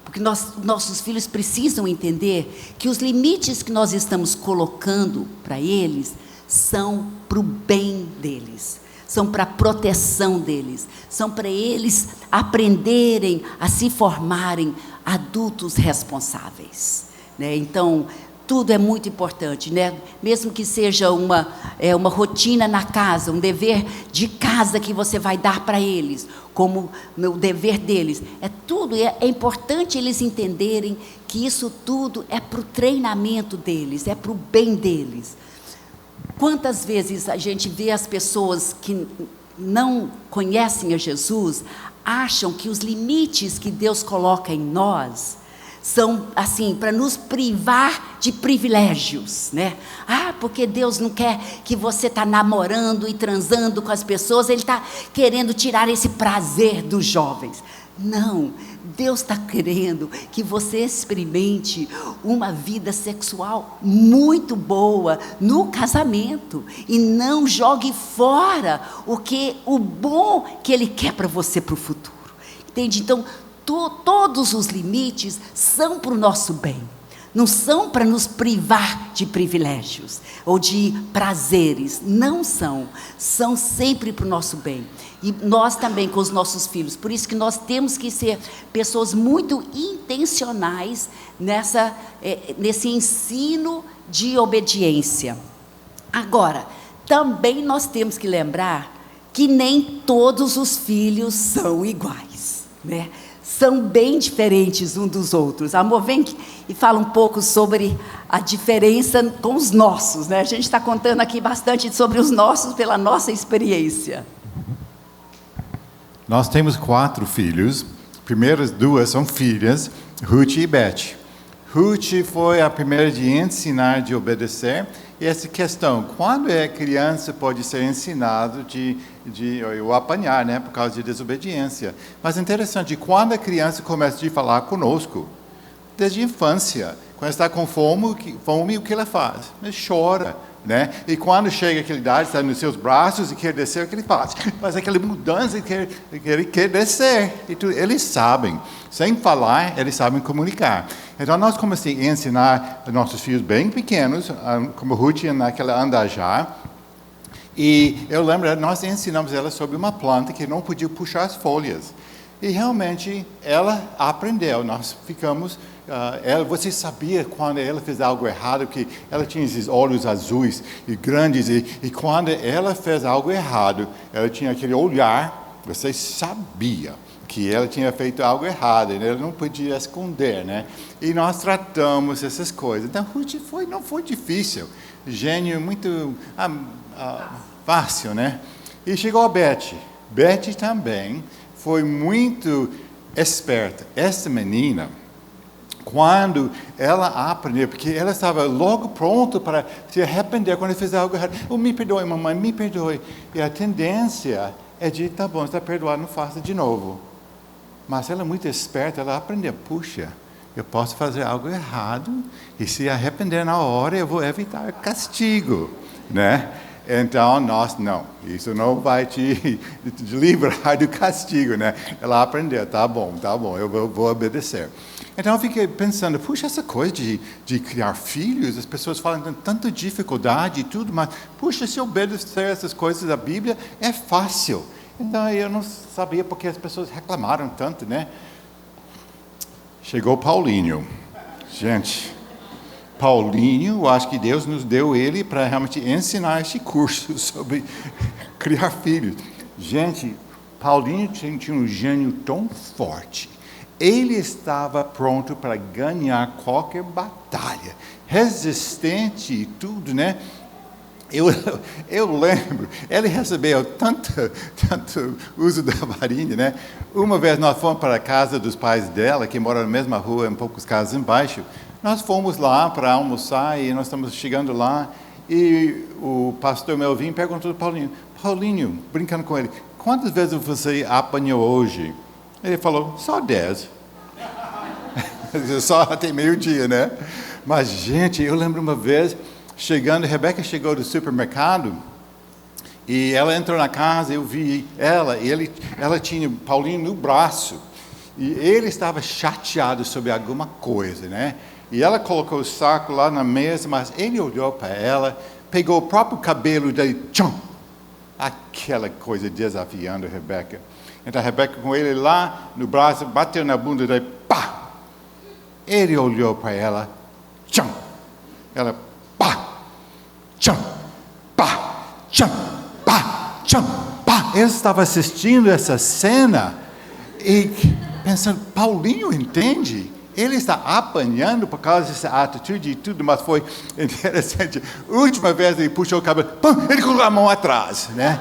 Porque nossos filhos precisam entender que os limites que nós estamos colocando para eles são para o bem deles, são para a proteção deles, são para eles aprenderem a se formarem adultos responsáveis, né? Então, tudo é muito importante, né? Mesmo que seja uma rotina na casa, um dever de casa que você vai dar para eles, como o dever deles. É importante eles entenderem que isso tudo é para o treinamento deles, é para o bem deles. Quantas vezes a gente vê as pessoas que não conhecem a Jesus, acham que os limites que Deus coloca em nós são assim, para nos privar de privilégios, né? Porque Deus não quer que você está namorando e transando com as pessoas, Ele está querendo tirar esse prazer dos jovens. Não, Deus está querendo que você experimente uma vida sexual muito boa no casamento e não jogue fora o bom que Ele quer para você para o futuro. Entende? Então, todos os limites são para o nosso bem, não são para nos privar de privilégios ou de prazeres, não são sempre para o nosso bem. E nós também com os nossos filhos, por isso que nós temos que ser pessoas muito intencionais nesse ensino de obediência. Agora, também nós temos que lembrar que nem todos os filhos são iguais, né? São bem diferentes uns dos outros. Amor, vem e fala um pouco sobre a diferença com os nossos, né? A gente está contando aqui bastante sobre os nossos pela nossa experiência.
Nós temos 4 filhos. Primeiras 2 são filhas, Ruth e Beth. Ruth foi a primeira de ensinar, de obedecer. E essa questão, quando é criança pode ser ensinado ou apanhar, né, por causa de desobediência. Mas é interessante, quando a criança começa a falar conosco, desde a infância, quando está com fome, o que ela faz? Ela chora, né? E quando chega aquela idade, está nos seus braços e quer descer, o que ele faz? Faz aquela mudança que ele quer descer. E eles sabem, sem falar, eles sabem comunicar. Então, nós começamos a ensinar nossos filhos bem pequenos, como Ruth naquela andajar. E eu lembro, nós ensinamos ela sobre uma planta que não podia puxar as folhas. E realmente ela aprendeu. Nós ficamos... você sabia quando ela fez algo errado, que ela tinha esses olhos azuis e grandes, e quando ela fez algo errado, ela tinha aquele olhar, você sabia que ela tinha feito algo errado, né? Ela não podia esconder, né? E nós tratamos essas coisas. Então, Ruth não foi difícil, gênio muito fácil, né? E chegou a Beth. Beth também foi muito esperta. Essa menina, quando ela aprendeu, porque ela estava logo pronta para se arrepender quando ela fez algo errado. Me perdoe, mamãe, me perdoe. E a tendência é de, tá bom, está perdoado, não faça de novo. Mas ela é muito esperta, ela aprendeu, puxa, eu posso fazer algo errado e se arrepender na hora eu vou evitar castigo, né? Então, isso não vai te livrar do castigo, né? Ela aprendeu, tá bom, eu vou obedecer. Então, eu fiquei pensando, puxa, essa coisa de criar filhos, as pessoas falam com tanta dificuldade e tudo, mas, puxa, se obedecer essas coisas da Bíblia, é fácil. Então, eu não sabia porque as pessoas reclamaram tanto, né? Chegou Paulinho. Gente... Paulinho, eu acho que Deus nos deu ele para realmente ensinar este curso sobre criar filhos. Gente, Paulinho tinha um gênio tão forte. Ele estava pronto para ganhar qualquer batalha. Resistente e tudo, né? Eu lembro, ele recebeu tanto uso da varinha, né? Uma vez nós fomos para a casa dos pais dela, que moram na mesma rua, um poucos casas embaixo. Nós fomos lá para almoçar e nós estamos chegando lá e o pastor Melvin perguntou para Paulinho, brincando com ele, quantas vezes você apanhou hoje? Ele falou, só 10. Só até meio-dia, né? Mas, gente, eu lembro uma vez, Rebeca chegou do supermercado e ela entrou na casa, eu vi ela, e ela tinha Paulinho no braço e ele estava chateado sobre alguma coisa, né? E ela colocou o saco lá na mesa, mas ele olhou para ela, pegou o próprio cabelo dele, Aquela coisa desafiando a Rebeca. Então a Rebeca com ele lá no braço, bateu na bunda dele, pá! Ele olhou para ela, tcham! Ela, pá! Tcham! Pá! Tcham! Pá! Tcham! Pá! Eu estava assistindo essa cena e pensando, Paulinho entende? Ele está apanhando por causa dessa atitude e tudo, mas foi interessante. Última vez ele puxou o cabelo, pum, ele colocou a mão atrás, né?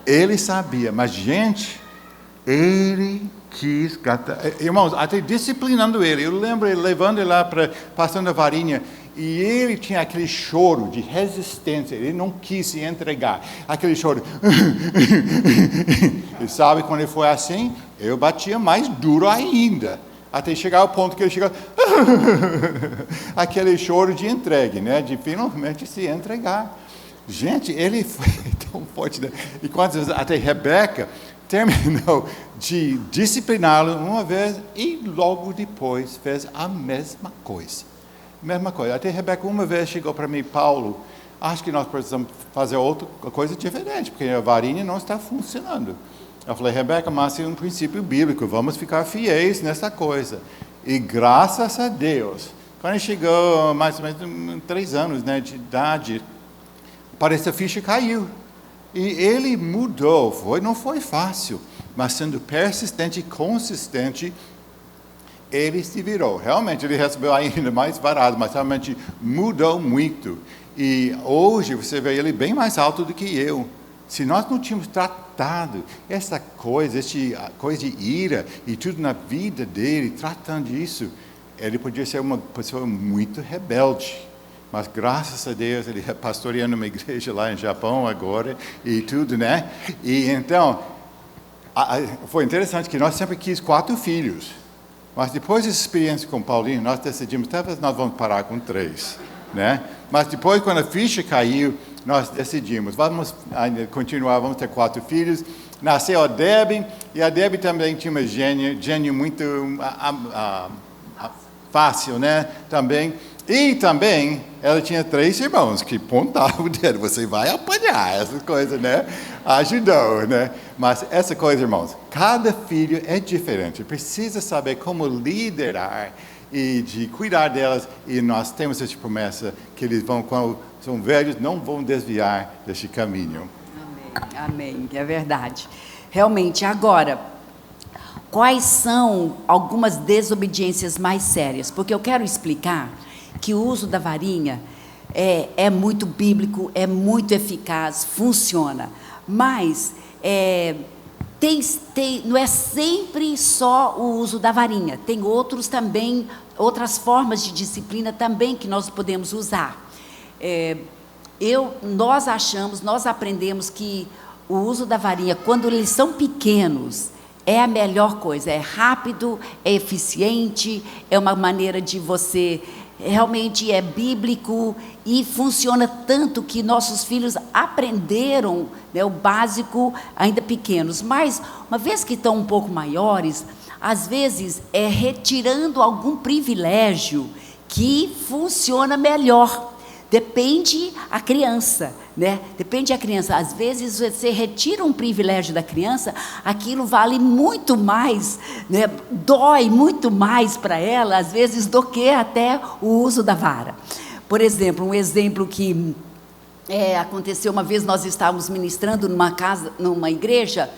Ele sabia, mas gente, ele quis, irmãos, até disciplinando ele. Eu lembro ele levando ele lá, passando a varinha, e ele tinha aquele choro de resistência, ele não quis se entregar, aquele choro. E sabe quando ele foi assim? Eu batia mais duro ainda. Até chegar ao ponto que ele chegou, aquele choro de entregue, né? De finalmente se entregar. Gente, ele foi tão forte, né? E quantas vezes até Rebeca terminou de discipliná-lo uma vez e logo depois fez a mesma coisa. Mesma coisa. Até Rebeca uma vez chegou para mim, Paulo, acho que nós precisamos fazer outra coisa diferente, porque a varinha não está funcionando. Eu falei, Rebeca, mas é um princípio bíblico, vamos ficar fiéis nessa coisa. E graças a Deus, quando ele chegou mais ou menos 3 anos, né, de idade, parece que a ficha caiu. E ele mudou, não foi fácil, mas sendo persistente e consistente, ele se virou. Realmente, ele recebeu ainda mais varado, mas realmente mudou muito. E hoje você vê ele bem mais alto do que eu. Se nós não tínhamos tratado essa coisa de ira e tudo na vida dele, tratando disso, ele podia ser uma pessoa muito rebelde. Mas graças a Deus, ele é pastoreando uma igreja lá em Japão agora e tudo, né? E então, foi interessante que nós sempre quis 4 filhos. Mas depois dessa experiência com Paulinho, nós decidimos, talvez nós vamos parar com 3, né? Mas depois, quando a ficha caiu, nós decidimos, vamos continuar, vamos ter 4 filhos. Nasceu a Debbie, e a Debbie também tinha uma gênio muito fácil, né? Também. E também, ela tinha 3 irmãos que pontavam o dedo, você vai apanhar, essas coisas, né? Ajudou, né? Mas essa coisa, irmãos, cada filho é diferente, precisa saber como liderar e de cuidar delas, e nós temos essa promessa que eles vão, quando são velhos, não vão desviar deste caminho.
Amém, amém, é verdade. Realmente, agora, quais são algumas desobediências mais sérias? Porque eu quero explicar que o uso da varinha é muito bíblico, é muito eficaz, funciona, mas não é sempre só o uso da varinha, tem outras formas de disciplina também que nós podemos usar. Nós aprendemos que o uso da varinha, quando eles são pequenos, é a melhor coisa, é rápido, é eficiente, é uma maneira de você, realmente é bíblico e funciona tanto que nossos filhos aprenderam, né, o básico ainda pequenos, mas uma vez que estão um pouco maiores, às vezes é retirando algum privilégio que funciona melhor. Depende a criança, né? Depende a criança. Às vezes você retira um privilégio da criança, aquilo vale muito mais, né? Dói muito mais para ela, às vezes, do que até o uso da vara. Por exemplo, um exemplo que aconteceu uma vez, nós estávamos ministrando numa igreja,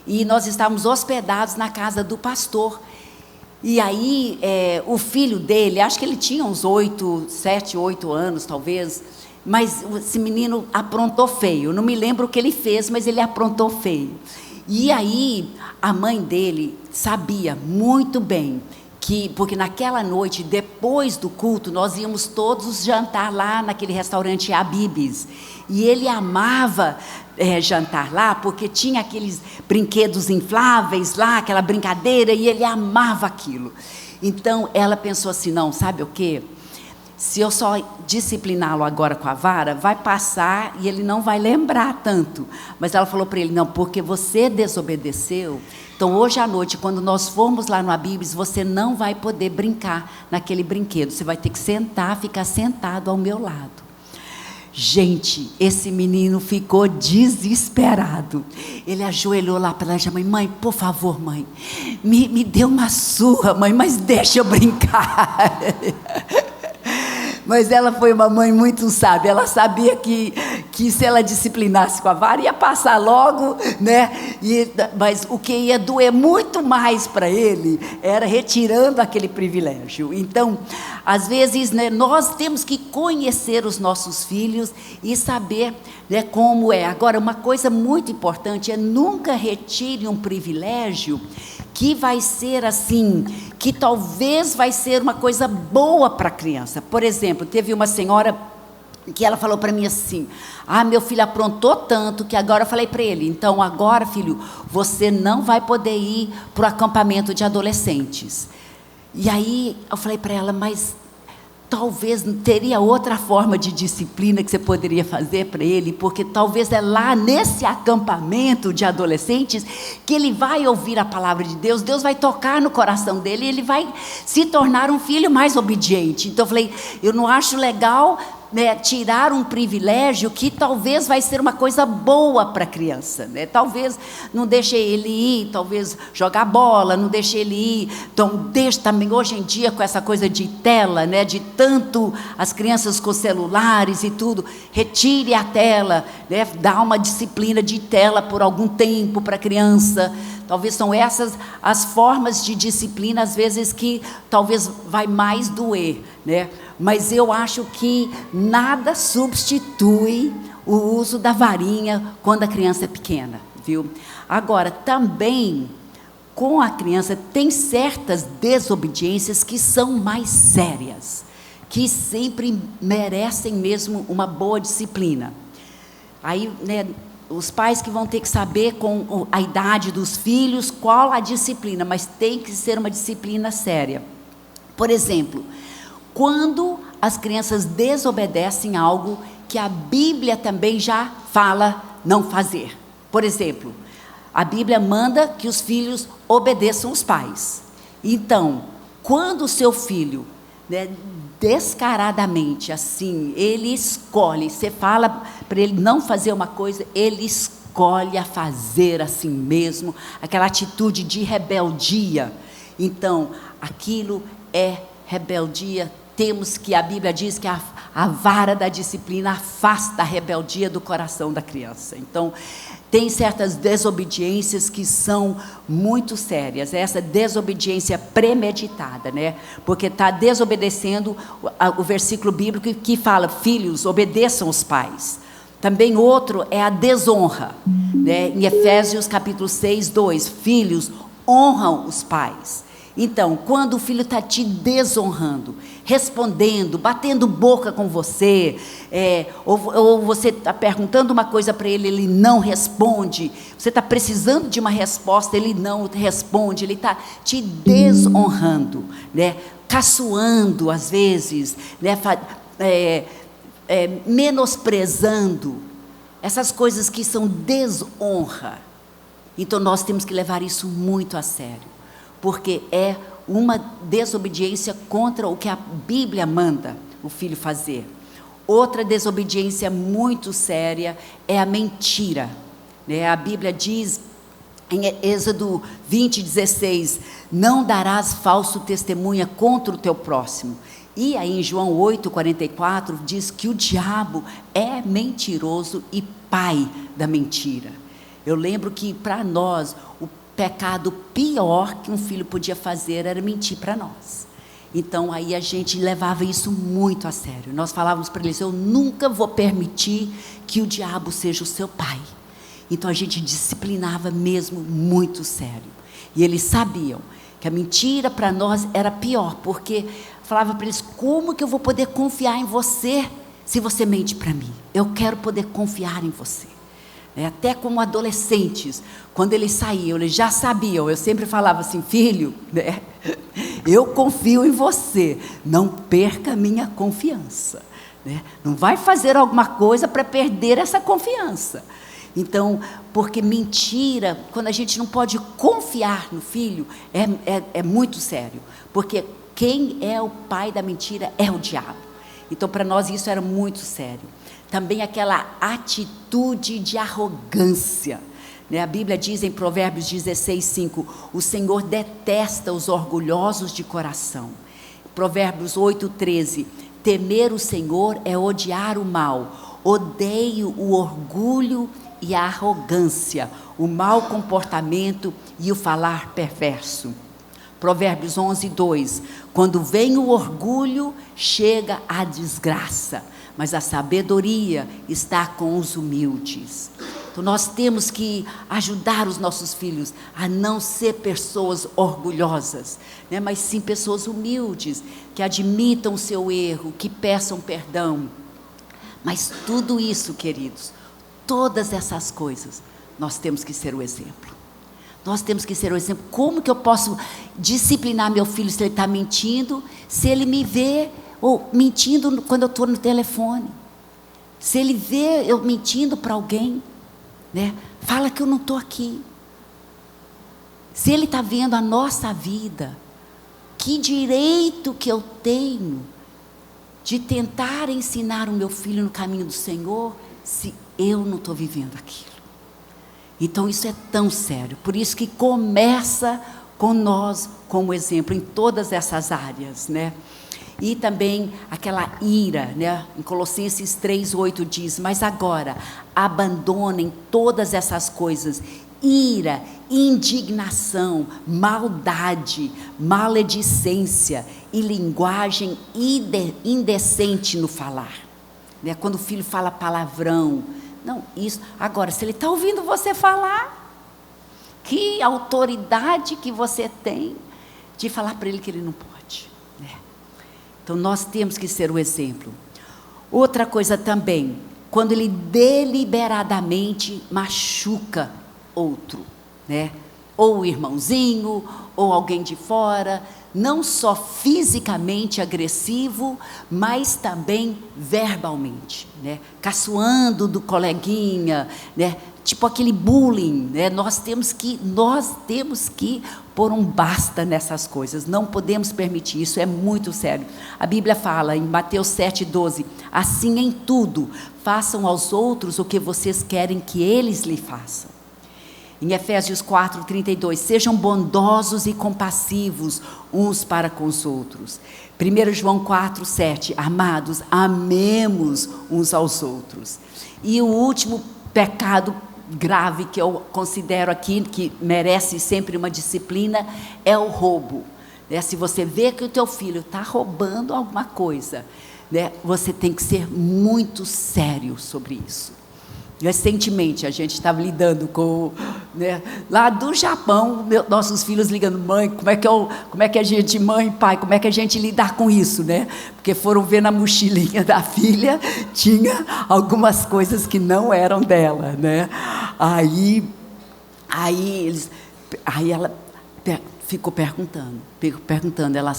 e nós estávamos hospedados na casa do pastor. E aí, o filho dele, acho que ele tinha uns 7, 8 anos, talvez, mas esse menino aprontou feio. Não me lembro o que ele fez, mas ele aprontou feio. E aí, a mãe dele sabia muito bem porque naquela noite, depois do culto, nós íamos todos jantar lá naquele restaurante Habib's. E ele amava jantar lá, porque tinha aqueles brinquedos infláveis lá, aquela brincadeira, e ele amava aquilo. Então, ela pensou assim, não, sabe o quê? Se eu só discipliná-lo agora com a vara, vai passar e ele não vai lembrar tanto. Mas ela falou para ele, não, porque você desobedeceu. Então, hoje à noite, quando nós formos lá no Habib's, você não vai poder brincar naquele brinquedo. Você vai ter que ficar sentado ao meu lado. Gente, esse menino ficou desesperado. Ele ajoelhou lá para ela, mãe, por favor, mãe, me dê uma surra, mãe, mas deixa eu brincar. Mas ela foi uma mãe muito sábia. Ela sabia que se ela disciplinasse com a vara, ia passar logo, né? Mas o que ia doer muito mais para ele era retirando aquele privilégio. Então, às vezes, né, nós temos que conhecer os nossos filhos e saber, né, como é. Agora, uma coisa muito importante é nunca retire um privilégio que vai ser assim, que talvez vai ser uma coisa boa para a criança. Por exemplo, teve uma senhora que ela falou para mim assim: meu filho aprontou tanto que agora eu falei para ele, então agora, filho, você não vai poder ir para o acampamento de adolescentes. E aí eu falei para ela, mas talvez teria outra forma de disciplina que você poderia fazer para ele, porque talvez é lá nesse acampamento de adolescentes que ele vai ouvir a palavra de Deus, Deus vai tocar no coração dele e ele vai se tornar um filho mais obediente. Então eu falei, eu não acho legal, né, tirar um privilégio que talvez vai ser uma coisa boa para a criança, né? Talvez não deixe ele ir, talvez jogar bola, não deixe ele ir. Então deixa também, hoje em dia com essa coisa de tela, né, de tanto as crianças com celulares e tudo, retire a tela, né, dá uma disciplina de tela por algum tempo para a criança. Talvez são essas as formas de disciplina, às vezes, que talvez vai mais doer, né? Mas eu acho que nada substitui o uso da varinha quando a criança é pequena, viu? Agora, também, com a criança, tem certas desobediências que são mais sérias, que sempre merecem mesmo uma boa disciplina. Aí, né, os pais que vão ter que saber com a idade dos filhos qual a disciplina, mas tem que ser uma disciplina séria. Por exemplo, quando as crianças desobedecem algo que a Bíblia também já fala não fazer. Por exemplo, a Bíblia manda que os filhos obedeçam os pais. Então, quando o seu filho, né, descaradamente, assim, ele escolhe, você fala para ele não fazer uma coisa, ele escolhe a fazer assim mesmo, aquela atitude de rebeldia. Então, aquilo é rebeldia. Temos que, a Bíblia diz que a vara da disciplina afasta a rebeldia do coração da criança. Então, tem certas desobediências que são muito sérias, essa desobediência premeditada, né? Porque está desobedecendo o versículo bíblico que fala, filhos, obedeçam os pais. Também outro é a desonra, né? Em Efésios capítulo 6, 2, filhos, honram os pais. Então, quando o filho está te desonrando, respondendo, batendo boca com você, ou você está perguntando uma coisa para ele, ele não responde, você está precisando de uma resposta, ele não responde, ele está te desonrando, né? Caçoando às vezes, né? Menosprezando, essas coisas que são desonra. Então nós temos que levar isso muito a sério, porque é uma desobediência contra o que a Bíblia manda o filho fazer. Outra desobediência muito séria é a mentira, né? A Bíblia diz em Êxodo 20:16, não darás falso testemunha contra o teu próximo. E aí em João 8:44 diz que o diabo é mentiroso e pai da mentira. Eu lembro que para nós o pecado pior que um filho podia fazer era mentir para nós. Então aí a gente levava isso muito a sério. Nós falávamos para eles, eu nunca vou permitir que o diabo seja o seu pai. Então a gente disciplinava mesmo muito sério. E eles sabiam que a mentira para nós era pior, porque falava para eles, como que eu vou poder confiar em você se você mente para mim? Eu quero poder confiar em você. Até como adolescentes, quando eles saíam, eles já sabiam. Eu sempre falava assim, filho, né, eu confio em você, não perca a minha confiança, né? Não vai fazer alguma coisa para perder essa confiança. Então, porque mentira, quando a gente não pode confiar no filho, é muito sério, porque quem é o pai da mentira é o diabo. Então para nós isso era muito sério. também aquela atitude de arrogância, né? A Bíblia diz em Provérbios 16:5, o Senhor detesta os orgulhosos de coração. Provérbios 8:13, temer o Senhor é odiar o mal, odeio o orgulho e a arrogância, o mau comportamento e o falar perverso. Provérbios 11:2, quando vem o orgulho, chega a desgraça, mas a sabedoria está com os humildes. Então nós temos que ajudar os nossos filhos a não ser pessoas orgulhosas, né? Mas sim pessoas humildes, que admitam o seu erro, que peçam perdão. Mas tudo isso, queridos, todas essas coisas, nós temos que ser o exemplo. Nós temos que ser o exemplo. Como que eu posso disciplinar meu filho se ele está mentindo, se ele me vê ou mentindo quando eu estou no telefone? Se ele vê eu mentindo para alguém, né? Fala que eu não estou aqui. Se ele está vendo a nossa vida, que direito que eu tenho de tentar ensinar o meu filho no caminho do Senhor, se eu não estou vivendo aquilo? Então isso é tão sério, por isso que começa com nós como exemplo em todas essas áreas, né? E também aquela ira, né? Em Colossenses 3:8 diz, mas agora abandonem todas essas coisas, ira, indignação, maldade, maledicência e linguagem indecente no falar, né? Quando o filho fala palavrão, não, isso. Agora, se ele está ouvindo você falar, que autoridade que você tem de falar para ele que ele não pode, né? Então nós temos que ser o exemplo. Outra coisa também, quando ele deliberadamente machuca outro, né? Ou o irmãozinho, ou alguém de fora, não só fisicamente agressivo, mas também verbalmente, né? Caçoando do coleguinha, né? Tipo aquele bullying, né? Nós temos que pôr um basta nessas coisas, não podemos permitir, isso é muito sério. A Bíblia fala em Mateus 7:12, assim em tudo, façam aos outros o que vocês querem que eles lhe façam. Em Efésios 4:32, sejam bondosos e compassivos uns para com os outros. 1 João 4:7, amados, amemos uns aos outros. E o último pecado grave que eu considero aqui, que merece sempre uma disciplina, é o roubo, né? Se você vê que o teu filho está roubando alguma coisa, né? Você tem que ser muito sério sobre isso. Recentemente a gente estava lidando com, né, lá do Japão, nossos filhos ligando, mãe, como é que a gente, mãe, pai, como é que a gente lidar com isso, né? Porque foram ver na mochilinha da filha, tinha algumas coisas que não eram dela, né? Aí ela ficou perguntando, ela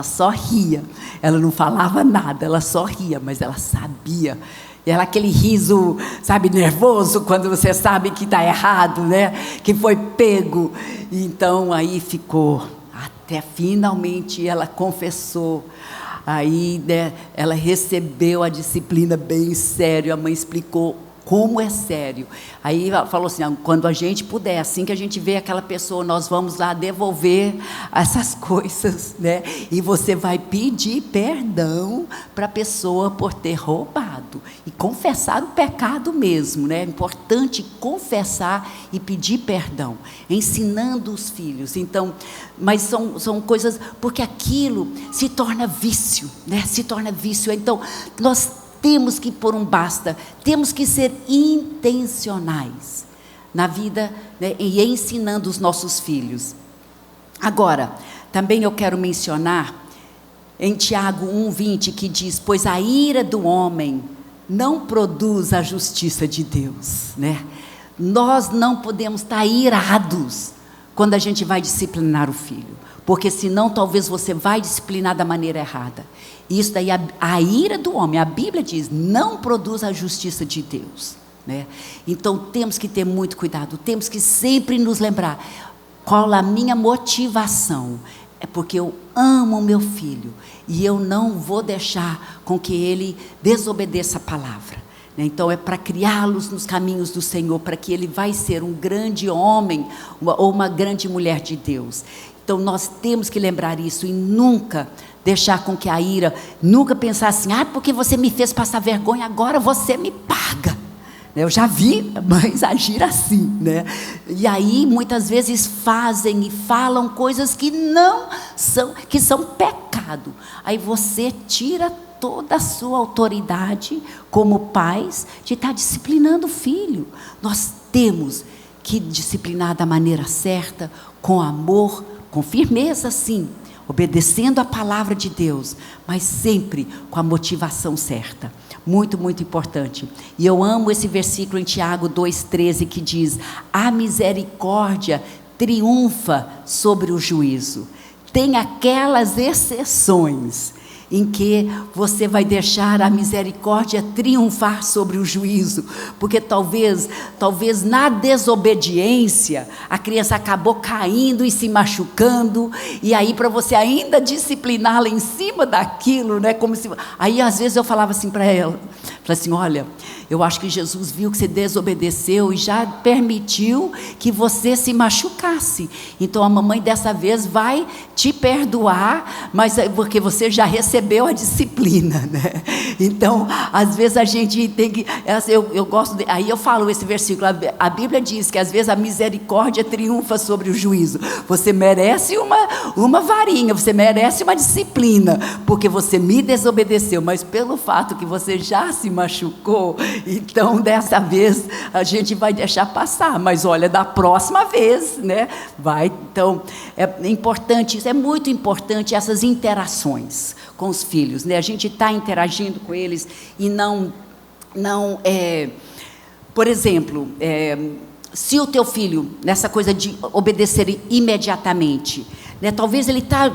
só ria, ela não falava nada, ela só ria, mas ela sabia. E era aquele riso, sabe, nervoso, quando você sabe que está errado, né? Que foi pego. Então aí ficou, até finalmente ela confessou. Aí, né, ela recebeu a disciplina bem sério, a mãe explicou como é sério. Aí ela falou assim, quando a gente puder, assim que a gente vê aquela pessoa, nós vamos lá devolver essas coisas, né? E você vai pedir perdão para a pessoa por ter roubado. E confessar o pecado mesmo, né? É importante confessar e pedir perdão, ensinando os filhos. Então, mas são coisas, porque aquilo se torna vício, né? Se torna vício. Então, nós temos que pôr um basta, temos que ser intencionais na vida, né, e ensinando os nossos filhos. Agora, também eu quero mencionar em Tiago 1:20 que diz, pois a ira do homem não produz a justiça de Deus, né? Nós não podemos estar irados quando a gente vai disciplinar o filho, porque senão talvez você vai disciplinar da maneira errada. Isso daí, a ira do homem, a Bíblia diz, não produz a justiça de Deus, né? Então temos que ter muito cuidado, temos que sempre nos lembrar, qual a minha motivação? É porque eu amo o meu filho, e eu não vou deixar com que ele desobedeça a palavra, Então é para criá-los nos caminhos do Senhor, para que ele vai ser um grande homem ou uma grande mulher de Deus. Então nós temos que lembrar isso e nunca deixar com que a ira, nunca pensar assim, porque você me fez passar vergonha, agora você me paga. Eu já vi mães agir assim, né? E aí muitas vezes fazem e falam coisas que não são, que são pecado. Aí você tira toda a sua autoridade como pais de estar disciplinando o filho. Nós temos que disciplinar da maneira certa, com amor, com firmeza sim, obedecendo a palavra de Deus, mas sempre com a motivação certa. Muito, muito importante. E eu amo esse versículo em Tiago 2,13 que diz: a misericórdia triunfa sobre o juízo. Tem aquelas exceções em que você vai deixar a misericórdia triunfar sobre o juízo, porque talvez na desobediência, a criança acabou caindo e se machucando, e aí para você ainda discipliná-la em cima daquilo, né, como se... Aí às vezes eu falava assim para ela, falei assim, olha, eu acho que Jesus viu que você desobedeceu e já permitiu que você se machucasse, então a mamãe dessa vez vai te perdoar, mas porque você já recebeu a disciplina, né? Então, às vezes a gente tem que, eu gosto, aí eu falo esse versículo, a Bíblia diz que às vezes a misericórdia triunfa sobre o juízo. Você merece uma varinha, você merece uma disciplina, porque você me desobedeceu, mas pelo fato que você já se machucou, então dessa vez a gente vai deixar passar, mas olha, da próxima vez, né? Vai, então, é importante, isso é muito importante, essas interações com os filhos, né? A gente está interagindo com eles e por exemplo, se o teu filho, nessa coisa de obedecer imediatamente, né? Talvez ele tá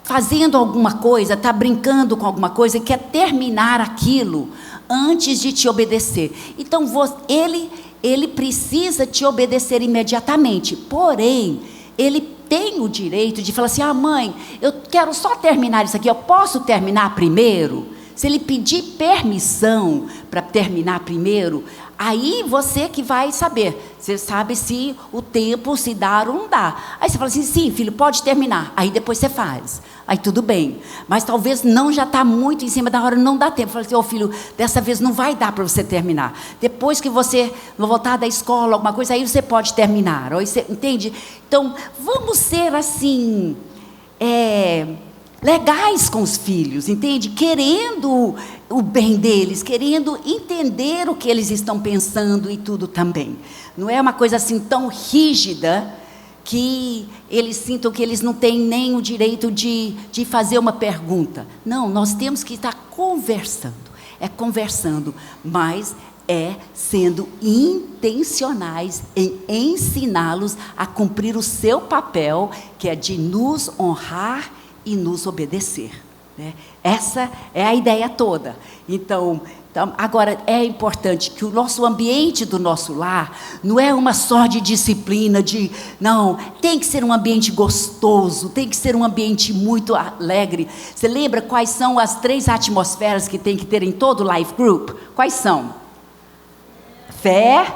fazendo alguma coisa, está brincando com alguma coisa e quer terminar aquilo antes de te obedecer, então ele precisa te obedecer imediatamente, porém, ele tem o direito de falar assim, mãe, eu quero só terminar isso aqui, eu posso terminar primeiro? Se ele pedir permissão para terminar primeiro, aí você que vai saber, você sabe se o tempo se dá ou não dá, aí você fala assim, sim filho, pode terminar, aí depois você faz, aí tudo bem, mas talvez não, já está muito em cima da hora, não dá tempo, fala assim, filho, dessa vez não vai dar para você terminar, depois que você voltar da escola, alguma coisa, aí você pode terminar, aí você, entende? Então, vamos ser assim, legais com os filhos, entende? Querendo o bem deles, querendo entender o que eles estão pensando e tudo também. Não é uma coisa assim tão rígida que eles sintam que eles não têm nem o direito de fazer uma pergunta. Não, nós temos que estar conversando, mas sendo intencionais em ensiná-los a cumprir o seu papel, que é de nos honrar e nos obedecer, né? Essa é a ideia toda. Então, agora é importante que o nosso ambiente do nosso lar não é uma só de disciplina, não, tem que ser um ambiente gostoso, tem que ser um ambiente muito alegre. Você lembra quais são as 3 atmosferas que tem que ter em todo life group? Quais são? Fé,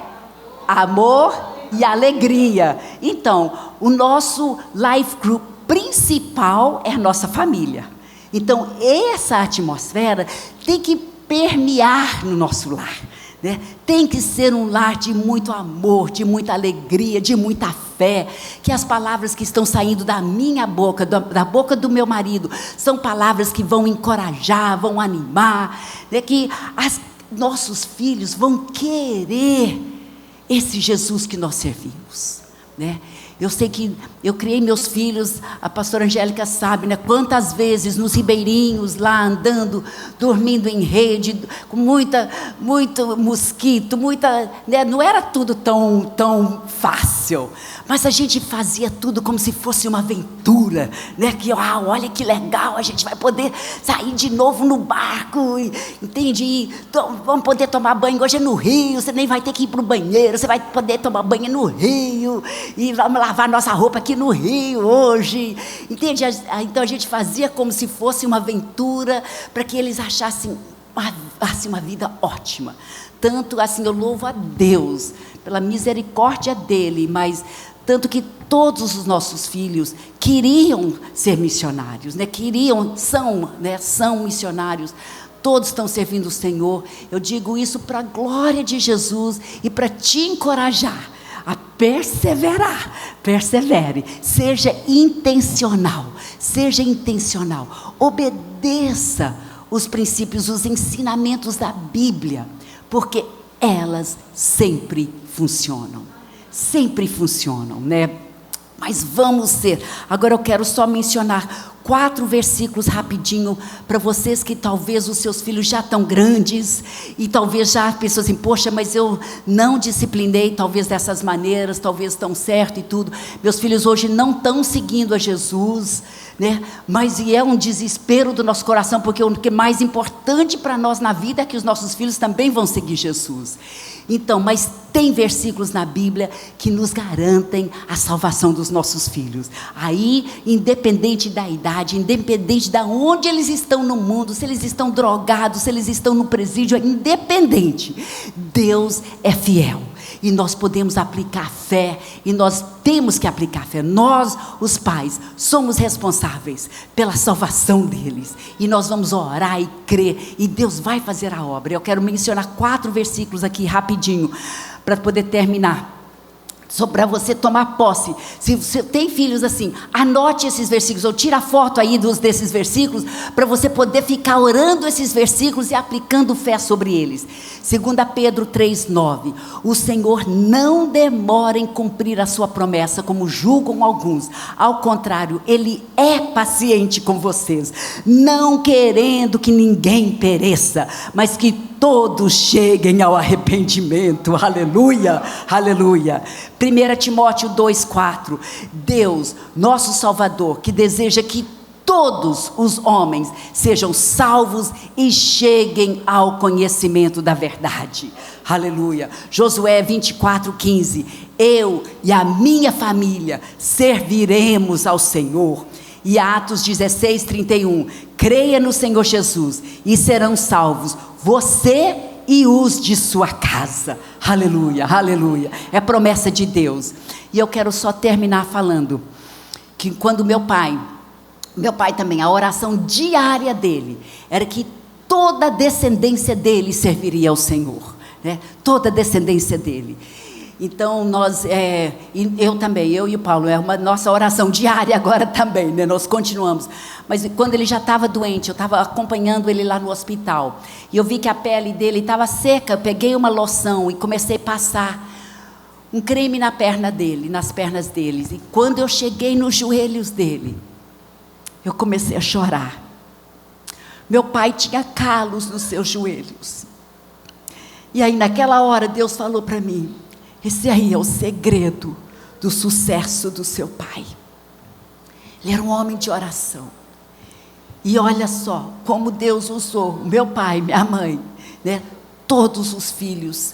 amor e alegria. Então, o nosso life group principal é a nossa família. Então, essa atmosfera tem que permear no nosso lar, né? Tem que ser um lar de muito amor, de muita alegria, de muita fé, que as palavras que estão saindo da minha boca, da boca do meu marido, são palavras que vão encorajar, vão animar, né? Que nossos filhos vão querer esse Jesus que nós servimos, né? Eu sei que eu criei meus filhos, a pastora Angélica sabe, né? Quantas vezes nos ribeirinhos, lá andando, dormindo em rede, com muito mosquito, né? Não era tudo tão fácil, mas a gente fazia tudo como se fosse uma aventura, né? Que, olha que legal, a gente vai poder sair de novo no barco, entende? Vamos poder tomar banho hoje no rio, você nem vai ter que ir para o banheiro, você vai poder tomar banho no rio, e vamos lavar nossa roupa aqui no rio hoje, entende? Então a gente fazia como se fosse uma aventura, para que eles achassem uma vida ótima. Tanto assim, eu louvo a Deus pela misericórdia dele, mas tanto que todos os nossos filhos queriam ser missionários, né? São missionários. Todos estão servindo o Senhor. Eu digo isso para a glória de Jesus e para te encorajar a perseverar. Persevere, seja intencional, obedeça os princípios, os ensinamentos da Bíblia, porque elas sempre funcionam, né? Mas vamos ser, agora eu quero só mencionar 4 versículos rapidinho, para vocês que talvez os seus filhos já estão grandes, e talvez já pensam assim, poxa, mas eu não disciplinei, talvez dessas maneiras, talvez estão certo e tudo, meus filhos hoje não estão seguindo a Jesus, né? Mas é um desespero do nosso coração, porque o que é mais importante para nós na vida é que os nossos filhos também vão seguir Jesus. Então, mas tem versículos na Bíblia que nos garantem a salvação dos nossos filhos. Aí, independente da idade, independente de onde eles estão no mundo, se eles estão drogados, se eles estão no presídio, é independente. Deus é fiel. E nós podemos aplicar fé, e nós temos que aplicar fé. Nós, os pais, somos responsáveis pela salvação deles. E nós vamos orar e crer, e Deus vai fazer a obra. Eu quero mencionar 4 versículos aqui rapidinho, para poder terminar. Só para você tomar posse. Se você tem filhos assim, anote esses versículos, ou tira foto aí desses versículos, para você poder ficar orando esses versículos e aplicando fé sobre eles. 2 Pedro 3,9, o Senhor não demora em cumprir a sua promessa, como julgam alguns. Ao contrário, Ele é paciente com vocês, não querendo que ninguém pereça, mas que todos cheguem ao arrependimento. Aleluia, aleluia. 1 Timóteo 2,4, Deus, nosso Salvador, que deseja que todos os homens sejam salvos e cheguem ao conhecimento da verdade. Aleluia. Josué 24,15, eu e a minha família serviremos ao Senhor. E Atos 16,31, creia no Senhor Jesus e serão salvos você e os de sua casa. Aleluia, aleluia. É promessa de Deus. E eu quero só terminar falando que quando meu pai também, a oração diária dele era que toda a descendência dele serviria ao Senhor, né? Toda a descendência dele. Então eu e o Paulo, é uma nossa oração diária agora também, né? Nós continuamos. Mas quando ele já estava doente, eu estava acompanhando ele lá no hospital, e eu vi que a pele dele estava seca. Eu peguei uma loção e comecei a passar um creme nas pernas dele, e quando eu cheguei nos joelhos dele, eu comecei a chorar. Meu pai tinha calos nos seus joelhos, e aí naquela hora Deus falou para mim, esse aí é o segredo do sucesso do seu pai. Ele era um homem de oração. E olha só como Deus usou meu pai, minha mãe, né? Todos os filhos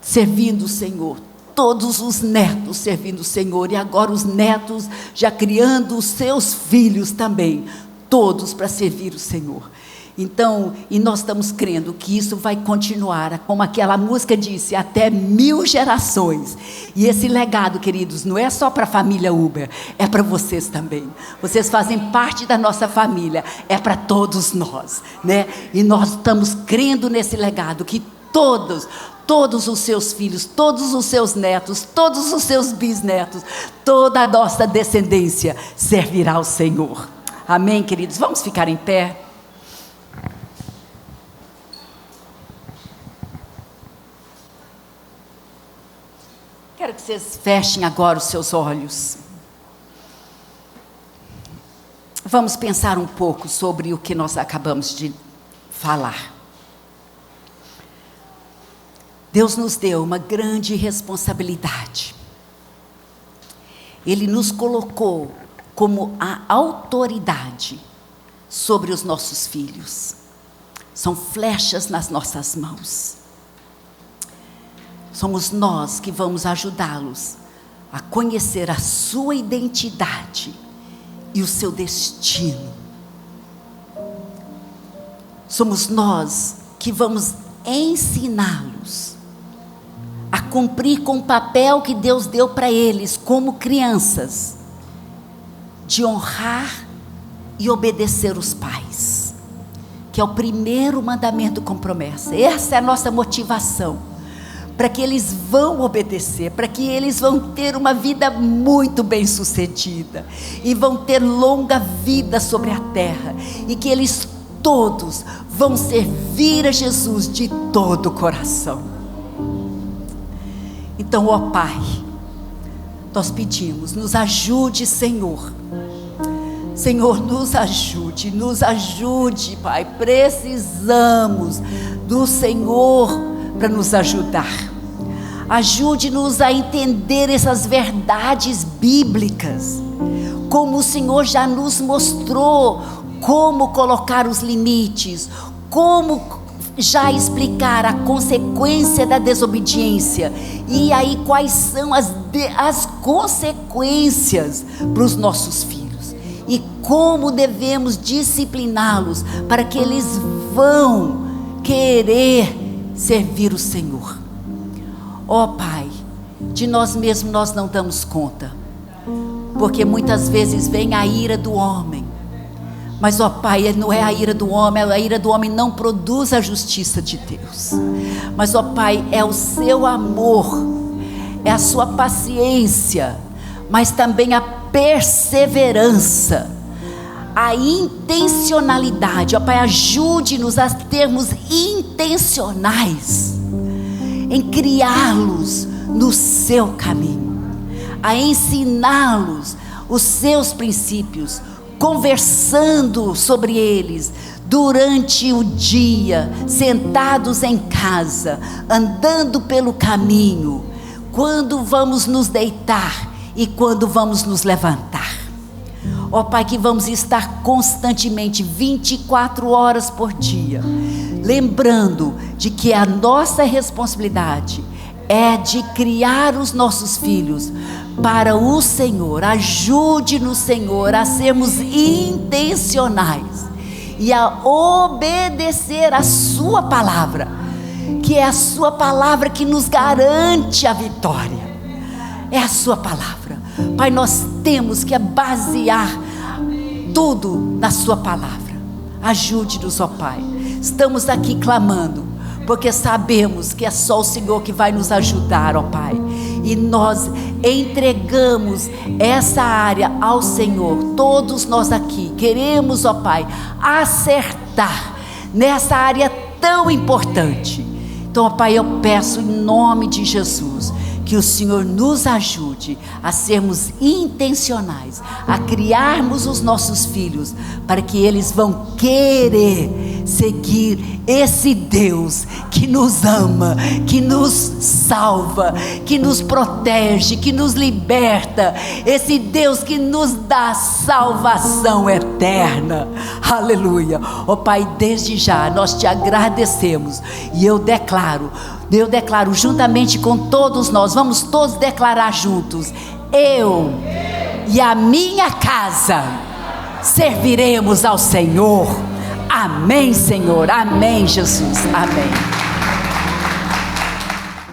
servindo o Senhor, todos os netos servindo o Senhor, e agora os netos já criando os seus filhos também, todos para servir o Senhor. Então, e nós estamos crendo que isso vai continuar, como aquela música disse, até 1000 gerações. E esse legado, queridos, não é só para a família Uber, é para vocês também. Vocês fazem parte da nossa família, é para todos nós, né? E nós estamos crendo nesse legado, que todos os seus filhos, todos os seus netos, todos os seus bisnetos, toda a nossa descendência servirá ao Senhor. Amém, queridos? Vamos ficar em pé. Quero que vocês fechem agora os seus olhos. Vamos pensar um pouco sobre o que nós acabamos de falar. Deus nos deu uma grande responsabilidade. Ele nos colocou como a autoridade sobre os nossos filhos. São flechas nas nossas mãos. Somos nós que vamos ajudá-los a conhecer a sua identidade e o seu destino. Somos nós que vamos ensiná-los a cumprir com o papel que Deus deu para eles como crianças, de honrar e obedecer os pais, que é o primeiro mandamento com promessa. Essa é a nossa motivação, para que eles vão obedecer, para que eles vão ter uma vida muito bem sucedida, e vão ter longa vida sobre a terra, e que eles todos vão servir a Jesus de todo o coração. Então, ó Pai, nós pedimos, nos ajude, Senhor. Senhor, nos ajude, Pai. Precisamos do Senhor para nos ajudar. Ajude-nos a entender essas verdades bíblicas, como o Senhor já nos mostrou, como colocar os limites, como já explicar a consequência da desobediência, e aí quais são as consequências para os nossos filhos, e como devemos discipliná-los para que eles vão querer servir o Senhor. Ó Pai, de nós mesmos nós não damos conta, porque muitas vezes vem a ira do homem, mas ó Pai, não é a ira do homem, a ira do homem não produz a justiça de Deus, mas ó Pai, é o seu amor, é a sua paciência, mas também a perseverança, a intencionalidade. Ó Pai, ajude-nos a termos intencionais em criá-los no seu caminho, a ensiná-los os seus princípios, conversando sobre eles durante o dia, sentados em casa, andando pelo caminho, quando vamos nos deitar e quando vamos nos levantar. Ó Pai, que vamos estar constantemente, 24 horas por dia, lembrando de que a nossa responsabilidade é de criar os nossos filhos para o Senhor. Ajude-nos, Senhor, a sermos intencionais e a obedecer a sua palavra, que é a sua palavra que nos garante a vitória. É a sua palavra, Pai. Nós temos que basear tudo na sua palavra. Ajude-nos, ó Pai. Estamos aqui clamando, porque sabemos que é só o Senhor que vai nos ajudar, ó Pai. E nós entregamos essa área ao Senhor. Todos nós aqui queremos, ó Pai, acertar nessa área tão importante. Então, ó Pai, eu peço em nome de Jesus, que o Senhor nos ajude a sermos intencionais, a criarmos os nossos filhos, para que eles vão querer seguir esse Deus que nos ama, que nos salva, que nos protege, que nos liberta, esse Deus que nos dá salvação eterna. Aleluia. Ó Pai, desde já nós te agradecemos, e eu declaro juntamente com todos nós, vamos todos declarar juntos: eu e a minha casa serviremos ao Senhor. Amém, Senhor. Amém, Jesus. Amém.